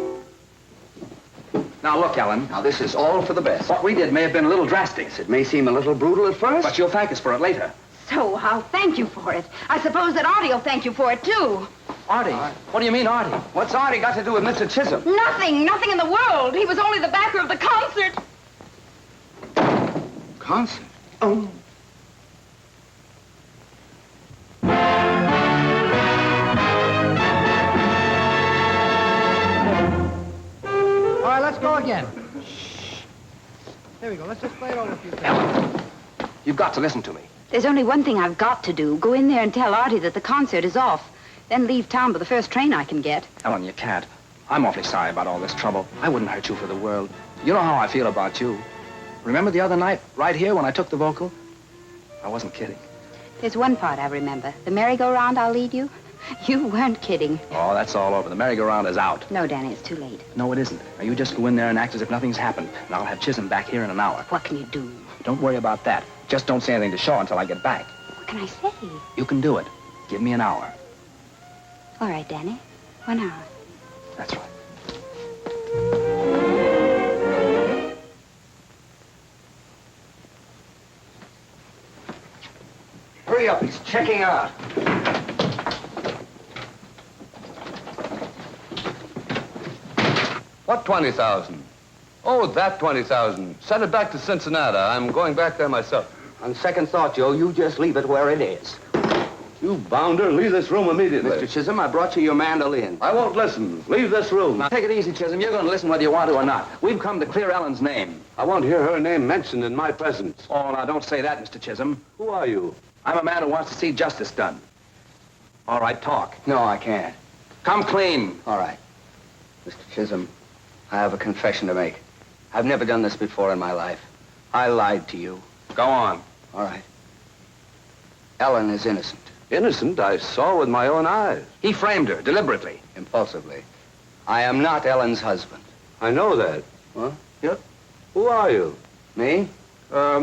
Now, look, Ellen. Now, this is all for the best. What we did may have been a little drastic. It may seem a little brutal at first. But you'll thank us for it later. So I'll thank you for it. I suppose that Artie will thank you for it, too. Artie? What do you mean, Artie? What's Artie got to do with Mr. Chisholm? Nothing in the world. He was only the backer of the concert. Concert? Oh. All right, let's go again. There we go. Let's just play it over a few times. You've got to listen to me. There's only one thing I've got to do. Go in there and tell Artie that the concert is off. Then leave town by the first train I can get. Ellen, you can't. I'm awfully sorry about all this trouble. I wouldn't hurt you for the world. You know how I feel about you. Remember the other night, right here, when I took the vocal? I wasn't kidding. There's one part I remember. The merry-go-round I'll lead you. You weren't kidding. Oh, that's all over. The merry-go-round is out. No, Danny, it's too late. No, it isn't. Now, you just go in there and act as if nothing's happened, and I'll have Chisholm back here in an hour. What can you do? Don't worry about that. Just don't say anything to Shaw until I get back. What can I say? You can do it. Give me an hour. All right, Danny. 1 hour. That's right. hurry up. He's checking out. What 20,000? Oh, that 20,000. Send it back to Cincinnati. I'm going back there myself. On second thought, Joe, you just leave it where it is. You bounder, leave this room immediately. Mr. Chisholm, I brought you your mandolin. I won't listen. Leave this room. Now, take it easy, Chisholm. You're going to listen whether you want to or not. We've come to clear Ellen's name. I won't hear her name mentioned in my presence. Oh, now, don't say that, Mr. Chisholm. Who are you? I'm a man who wants to see justice done. All right, talk. No, I can't. Come clean. All right. Mr. Chisholm, I have a confession to make. I've never done this before in my life. I lied to you. Go on. All right. Ellen is innocent. Innocent? I saw with my own eyes. He framed her, deliberately. Impulsively. I am not Ellen's husband. I know that. Huh? Yep. Who are you? Me?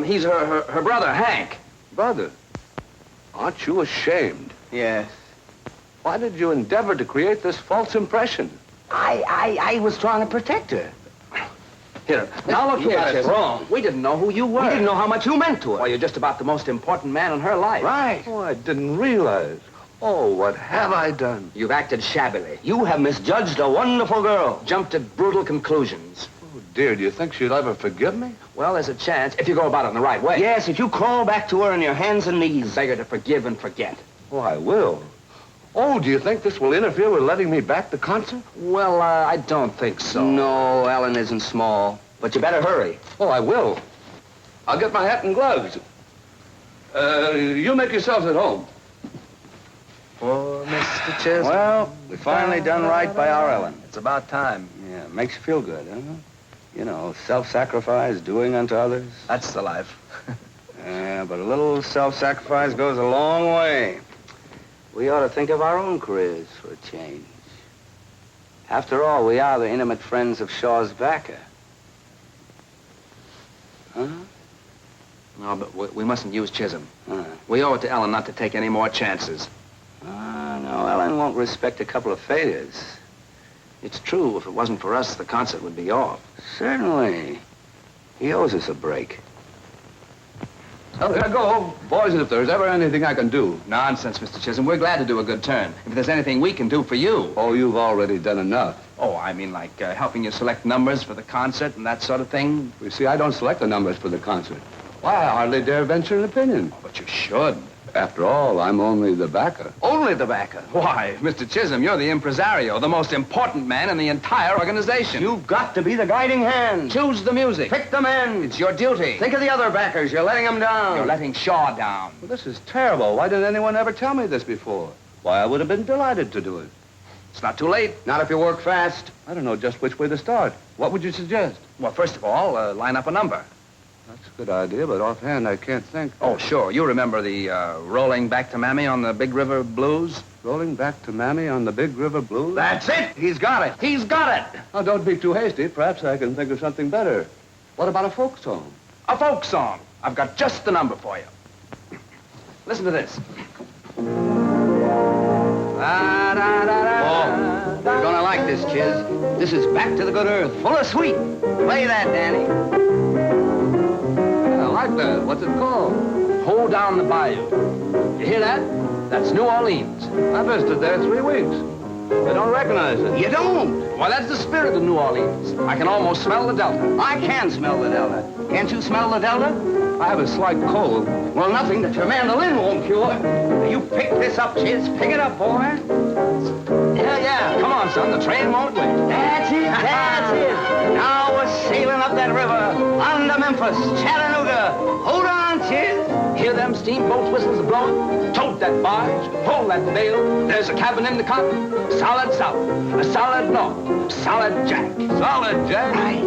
He's her brother, Hank. Brother. Aren't you ashamed? Yes. Why did you endeavor to create this false impression? I was trying to protect her. Here, now look You here, got it Chisholm. wrong. We didn't know who you were. We didn't know how much you meant to her. Well, you're just about the most important man in her life. Right. Oh, I didn't realize. Oh, what have I done? You've acted shabbily. You have misjudged a wonderful girl. Jumped at brutal conclusions. Oh, dear, do you think she'll ever forgive me? Well, there's a chance if you go about it in the right way. Yes, if you crawl back to her on your hands and knees. Beg her to forgive and forget. Oh, I will. Oh, do you think this will interfere with letting me back the concert? Well, I don't think so. No, Ellen isn't small. But you better hurry. Oh, I will. I'll get my hat and gloves. You make yourselves at home. Poor Mr. Chisholm. Well, we finally done right by our Ellen. It's about time. Yeah, makes you feel good, huh? You know, self-sacrifice, doing unto others. That's the life. Yeah, but a little self-sacrifice goes a long way. We ought to think of our own careers for a change. After all, we are the intimate friends of Shaw's backer. Huh? No, but we mustn't use Chisholm. Huh. We owe it to Ellen not to take any more chances. No, Ellen won't respect a couple of failures. It's true. If it wasn't for us, the concert would be off. Certainly. He owes us a break. Well, there I go. Boys, if there's ever anything I can do. Nonsense, Mr. Chisholm. We're glad to do a good turn. If there's anything we can do for you. Oh, you've already done enough. Oh, I mean like helping you select numbers for the concert and that sort of thing. You see, I don't select the numbers for the concert. Why, I hardly dare venture an opinion. Oh, but you should. After all, I'm only the backer. Only the backer. Why, Mr. Chisholm, you're the impresario, the most important man in the entire organization. You've got to be the guiding hand. Choose the music. Pick the men. It's your duty. Think of the other backers. You're letting them down. You're letting Shaw down. Well, this is terrible. Why didn't anyone ever tell me this before? Why, I would have been delighted to do it. It's not too late. Not if you work fast. I don't know just which way to start. What would you suggest? Well, first of all, line up a number. That's a good idea, but offhand I can't think. Oh, sure. You remember the Rolling Back to Mammy on the Big River Blues? Rolling Back to Mammy on the Big River Blues? That's it. He's got it. He's got it. Oh, don't be too hasty. Perhaps I can think of something better. What about a folk song? A folk song. I've got just the number for you. Listen to this. Oh, you're gonna like this, Chiz. This is Back to the Good Earth, full of sweet. Play that, Danny. Yeah, I like that. What's it called? Hold Down the Bayou. You hear that? That's New Orleans. I visited there 3 weeks. I don't recognize it. You don't? Why, that's the spirit of New Orleans. I can almost smell the Delta. I can smell the Delta. Can't you smell the Delta? I have a slight cold. Well, nothing that your mandolin won't cure. You pick this up, Chiz. Pick it up, boy. Yeah. Come on, son. The train won't wait. That's it. That's it. Now we're sailing up that river. On to Memphis, Chattanooga. Hold on, Chiz. Hear them steamboat whistles blowing? Tote that barge, pull that bale. There's a cabin in the cotton. Solid south, a solid north, solid jack. Solid Jack? Right.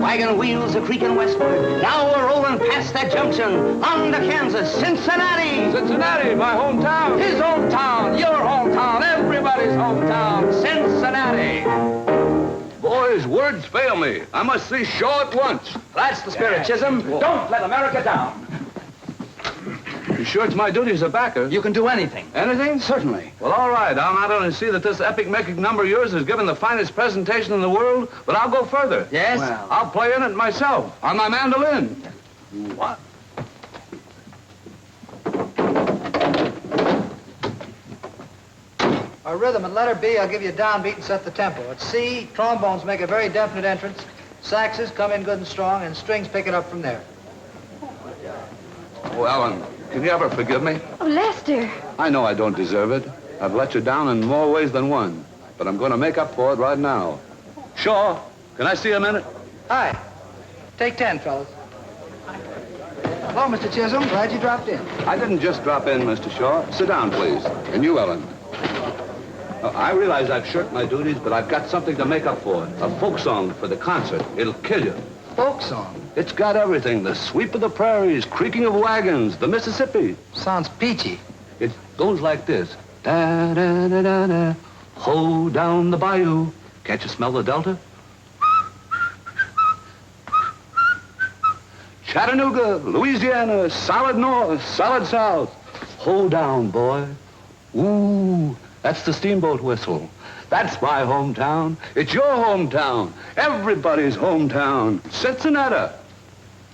Wagon wheels are creaking westward. Now we're rolling past that junction. On to Kansas, Cincinnati. Cincinnati, my hometown. His hometown, your hometown, everybody's hometown, Cincinnati. Boys, words fail me. I must see Shaw at once. That's the spirit, Chisholm. Don't let America down. You sure it's my duty as a backer? You can do anything. Anything? Certainly. Well, all right. I'll not only see that this epic-making number of yours is given the finest presentation in the world, but I'll go further. Yes? Well. I'll play in it myself, on my mandolin. What? Our rhythm at letter B, I'll give you a downbeat and set the tempo. At C, trombones make a very definite entrance. Saxes come in good and strong, and strings pick it up from there. Oh, Ellen, can you ever forgive me? Oh, Lester. I know I don't deserve it. I've let you down in more ways than one. But I'm going to make up for it right now. Shaw, can I see a minute? Hi. Take 10, fellas. Hello, Mr. Chisholm. Glad you dropped in. I didn't just drop in, Mr. Shaw. Sit down, please. And you, Ellen. I realize I've shirked my duties, but I've got something to make up for. A folk song for the concert. It'll kill you. Folk song? It's got everything. The sweep of the prairies, creaking of wagons, the Mississippi. Sounds peachy. It goes like this. Da-da-da-da-da. Ho down the bayou. Can't you smell the delta? Chattanooga, Louisiana, solid north, solid south. Ho down, boy. Ooh, that's the steamboat whistle. That's my hometown. It's your hometown. Everybody's hometown. Cincinnati.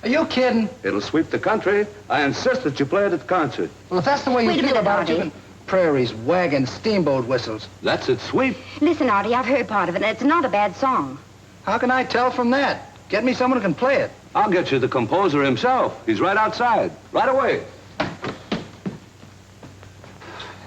Are you kidding? It'll sweep the country. I insist that you play it at the concert. Well, if that's the way you Wait a feel minute, about it, you Artie. can... Prairies, wagons, steamboat whistles. That's it, sweep. Listen, Artie, I've heard part of it, and it's not a bad song. How can I tell from that? Get me someone who can play it. I'll get you the composer himself. He's right outside. Right away.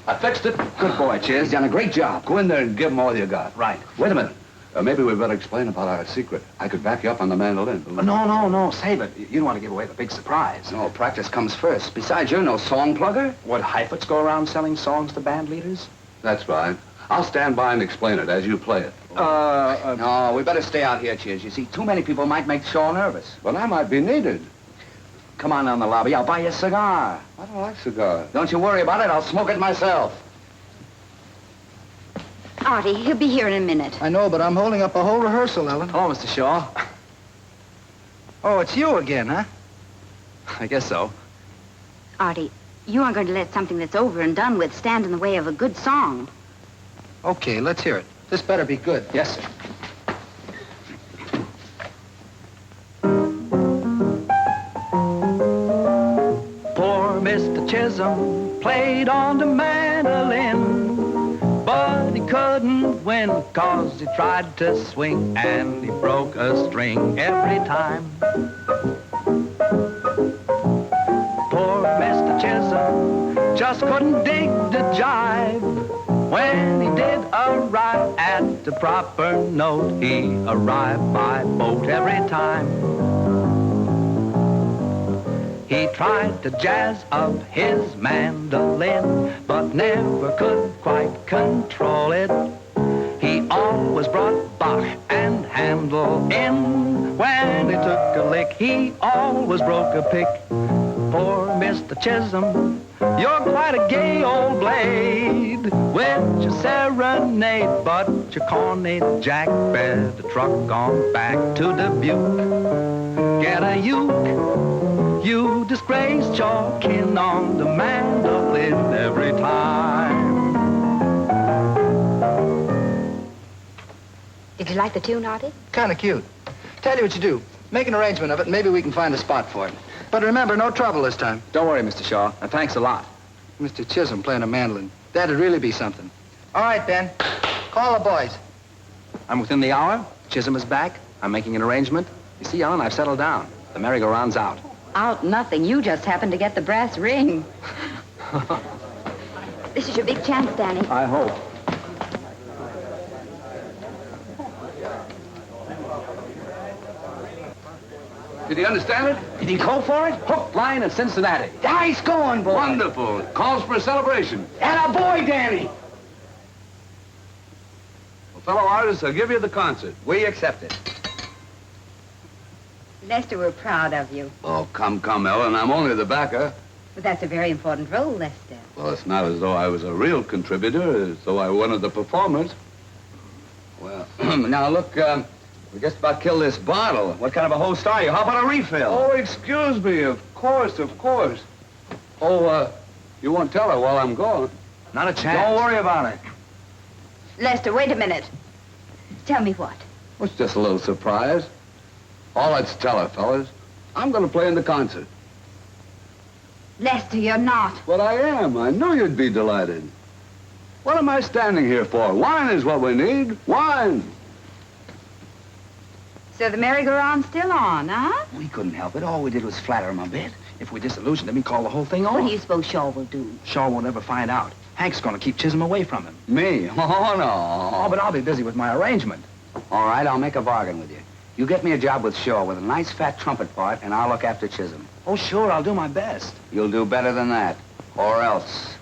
I fixed it. Good boy, Chiz. You've done a great job. Go in there and give him all you got. Right. Wait a minute. Maybe we better explain about our secret. I could back you up on the mandolin. No. Save it. You don't want to give away the big surprise. No, practice comes first. Besides, you're no song plugger. What, Heifetz go around selling songs to band leaders? That's right. I'll stand by and explain it as you play it. No, we better stay out here, Chiz. You see, too many people might make Shaw nervous. But I might be needed. Come on down the lobby. I'll buy you a cigar. I don't like cigars. Don't you worry about it. I'll smoke it myself. Artie, he'll be here in a minute. I know, but I'm holding up a whole rehearsal, Ellen. Hello, Mr. Shaw. Oh, it's you again, huh? I guess so. Artie, you aren't going to let something that's over and done with stand in the way of a good song. Okay, let's hear it. This better be good. Yes, sir. Poor Mr. Chisholm played on the mandolin, but he couldn't win 'cause he tried to swing and he broke a string every time. Poor Mr. Chisholm just couldn't dig the jive. When he did arrive at the proper note, he arrived by boat every time. He tried to jazz up his mandolin, but never could quite control it. He always brought Bach and Handel in. When he took a lick, he always broke a pick. Poor Mr. Chisholm, you're quite a gay old blade with your serenade, but your corny Jack better truck on back to Dubuque. Get a uke. You disgraced your kin on the mandolin every time. Did you like the tune, Artie? Kind of cute. Tell you what you do. Make an arrangement of it, and maybe we can find a spot for it. But remember, no trouble this time. Don't worry, Mr. Shaw. And thanks a lot. Mr. Chisholm playing a mandolin. That'd really be something. All right, Ben. Call the boys. I'm within the hour. Chisholm is back. I'm making an arrangement. You see, Ellen, I've settled down. The merry-go-round's out. Out nothing. You just happened to get the brass ring. This is your big chance, Danny. I hope. Did he understand it? Did he go for it? Hook, line, and Cincinnati. Nice going, boy. Wonderful. Calls for a celebration. And a boy, Danny. Well, fellow artists, I'll give you the concert. We accept it. Lester, we're proud of you. Oh, come, Ellen. I'm only the backer. But that's a very important role, Lester. Well, it's not as though I was a real contributor, as though I were one of the performers. Well, now look, we just about killed this bottle. What kind of a host are you? How about a refill? Oh, excuse me. Of course. Oh, you won't tell her while I'm gone. Not a chance. Don't worry about it. Lester, wait a minute. Tell me what. It's just a little surprise. All let's tell her, fellas. I'm going to play in the concert. Lester, you're not. But I am. I knew you'd be delighted. What am I standing here for? Wine is what we need. Wine! So the merry-go-round's still on, huh? We couldn't help it. All we did was flatter him a bit. If we disillusioned him, he'd call the whole thing off. What do you suppose Shaw will do? Shaw won't ever find out. Hank's going to keep Chisholm away from him. Me? Oh, no. Oh, but I'll be busy with my arrangement. All right, I'll make a bargain with you. You get me a job with Shaw with a nice fat trumpet part, and I'll look after Chisholm. Oh, sure, I'll do my best. You'll do better than that. Or else.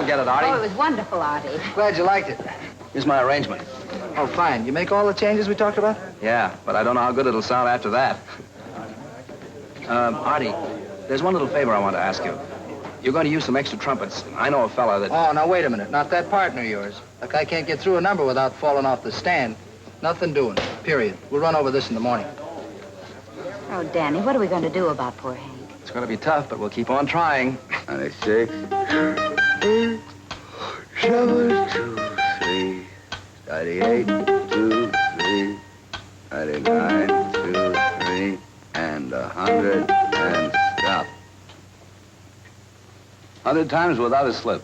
Get it, Artie. Oh, it was wonderful, Artie. Glad you liked it. Here's my arrangement. Oh, fine. You make all the changes we talked about? Yeah, but I don't know how good it'll sound after that. Artie, there's one little favor I want to ask you. You're going to use some extra trumpets. I know a fella that... Oh, now, wait a minute. Not that partner of yours. Look, I can't get through a number without falling off the stand. Nothing doing. Period. We'll run over this in the morning. Oh, Danny, what are we going to do about poor Hank? It's going to be tough, but we'll keep on trying. 96, 8, 7, 2, 3, 98, 2, 3, 99, 2, 3, and 100, and stop. 100 times without a slip.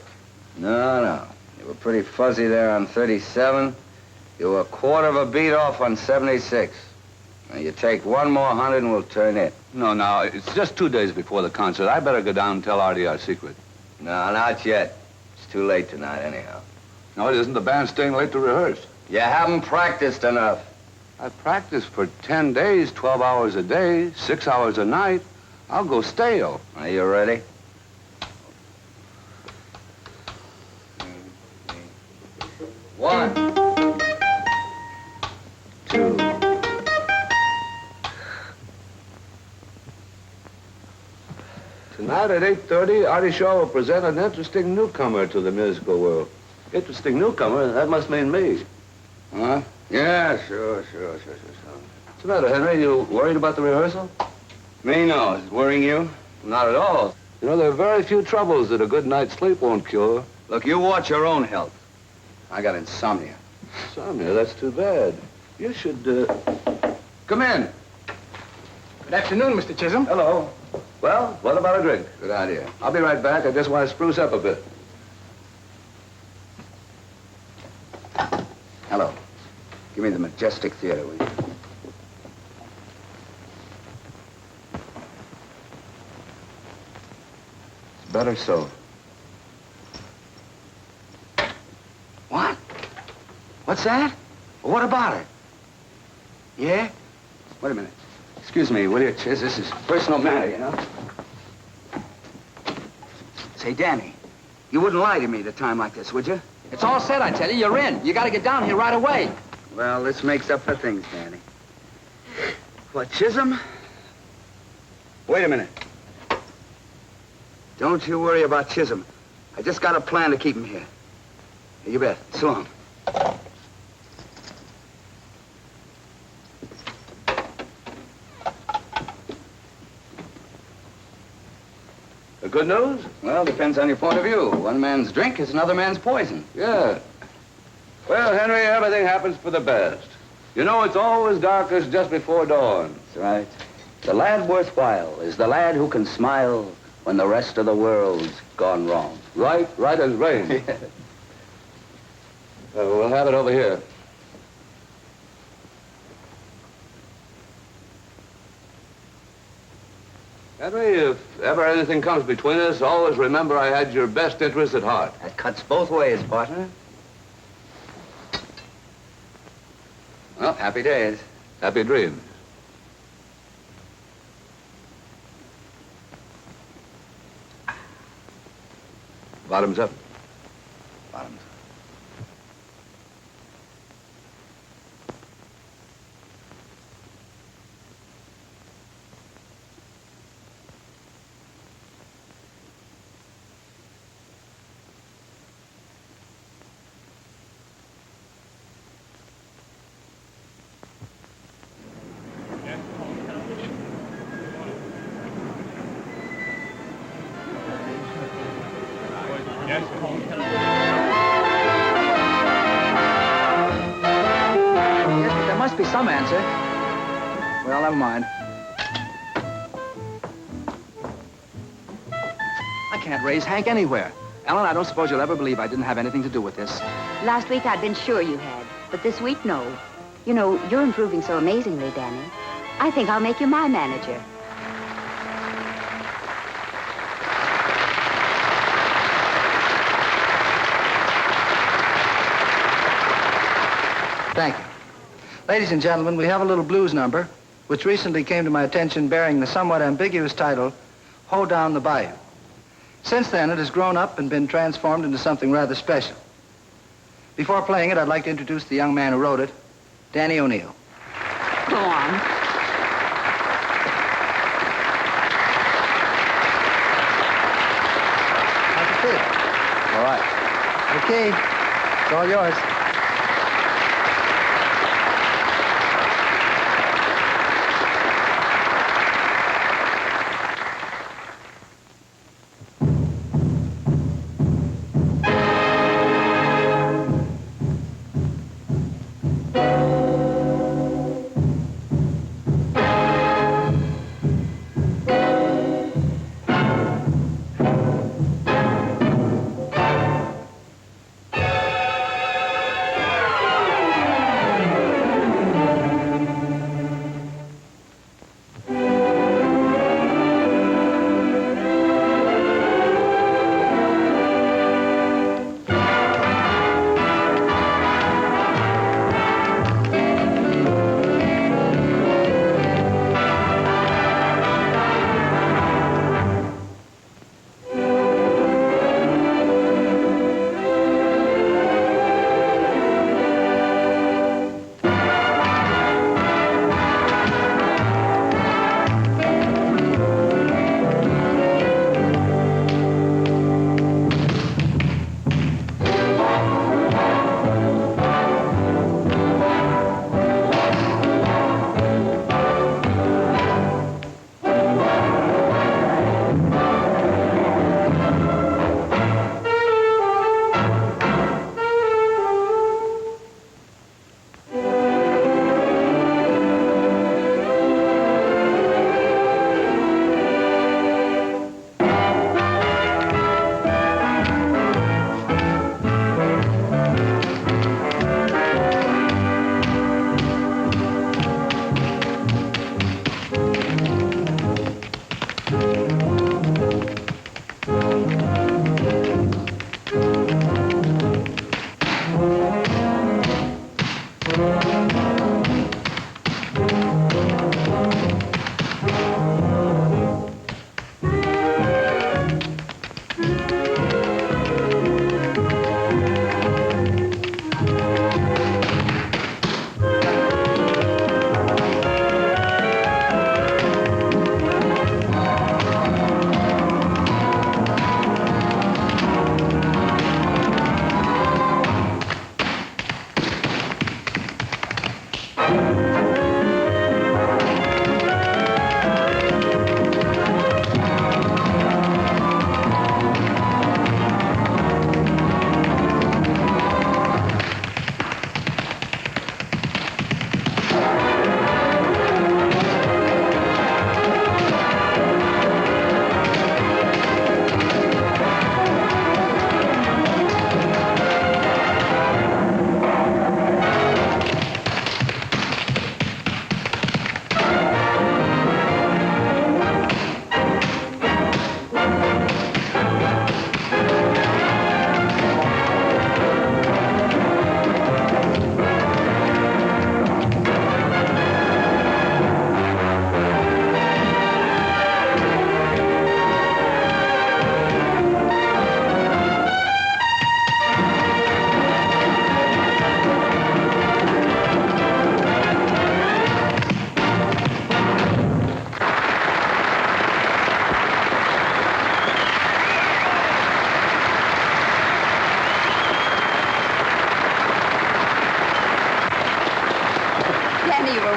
No. You were pretty fuzzy there on 37. You were a quarter of a beat off on 76. Now, you take one more 100 and we'll turn it. No, it's just 2 days before the concert. I better go down and tell Artie our secret. No, not yet. It's too late tonight, anyhow. No, it isn't. The band's staying late to rehearse. You haven't practiced enough. I practiced for 10 days, 12 hours a day, 6 hours a night. I'll go stale. Are you ready? One. Two. Tonight at 8:30, Artie Shaw will present an interesting newcomer to the musical world. Interesting newcomer? That must mean me. Huh? Yeah, sure. What's the matter, Henry? You worried about the rehearsal? Me, no. Is it worrying you? Not at all. You know, there are very few troubles that a good night's sleep won't cure. Look, you watch your own health. I got insomnia. Insomnia? That's too bad. You should, come in. Good afternoon, Mr. Chisholm. Hello. Well, what about a drink? Good idea. I'll be right back. I just want to spruce up a bit. Hello. Give me the Majestic Theater, will you? It's better so. What? What's that? What about it? Yeah? Wait a minute. Excuse me, will you, Chiz? This is a personal matter, you know? Say, Danny, you wouldn't lie to me at a time like this, would you? It's all set, I tell you. You're in. You got to get down here right away. Well, this makes up for things, Danny. What, Chisholm? Wait a minute. Don't you worry about Chisholm. I just got a plan to keep him here. You bet. So long. The good news? Well, depends on your point of view. One man's drink is another man's poison. Yeah. Well, Henry, everything happens for the best. You know, it's always darkest just before dawn. That's right. The lad worthwhile is the lad who can smile when the rest of the world's gone wrong. Right as rain. We'll have it over here. Henry, if ever anything comes between us, always remember I had your best interest at heart. That cuts both ways, partner. Well, happy days. Happy dreams. Bottoms up. Bottoms. Yes, but there must be some answer. Well, never mind. I can't raise Hank anywhere. Ellen, I don't suppose you'll ever believe I didn't have anything to do with this. Last week I'd been sure you had, but this week, no. You know, you're improving so amazingly, Danny. I think I'll make you my manager. Thank you. Ladies and gentlemen, we have a little blues number, which recently came to my attention bearing the somewhat ambiguous title, Ho Down the Bayou. Since then, it has grown up and been transformed into something rather special. Before playing it, I'd like to introduce the young man who wrote it, Danny O'Neill. Go on. How's it feel? All right. Okay, it's all yours.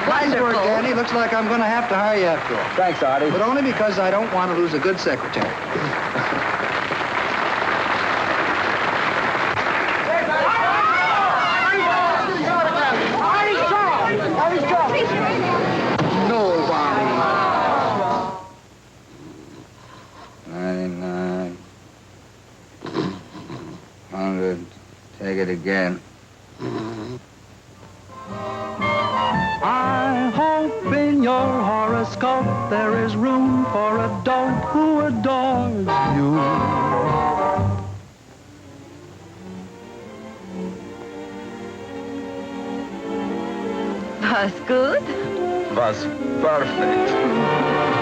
Nice work, wonderful. Danny. Looks like I'm going to have to hire you after all. Thanks, Artie. But only because I don't want to lose a good secretary. Nobody. 99. 100. Take it again. I hope in your horoscope there is room for a dope who adores you. Was good? Was perfect.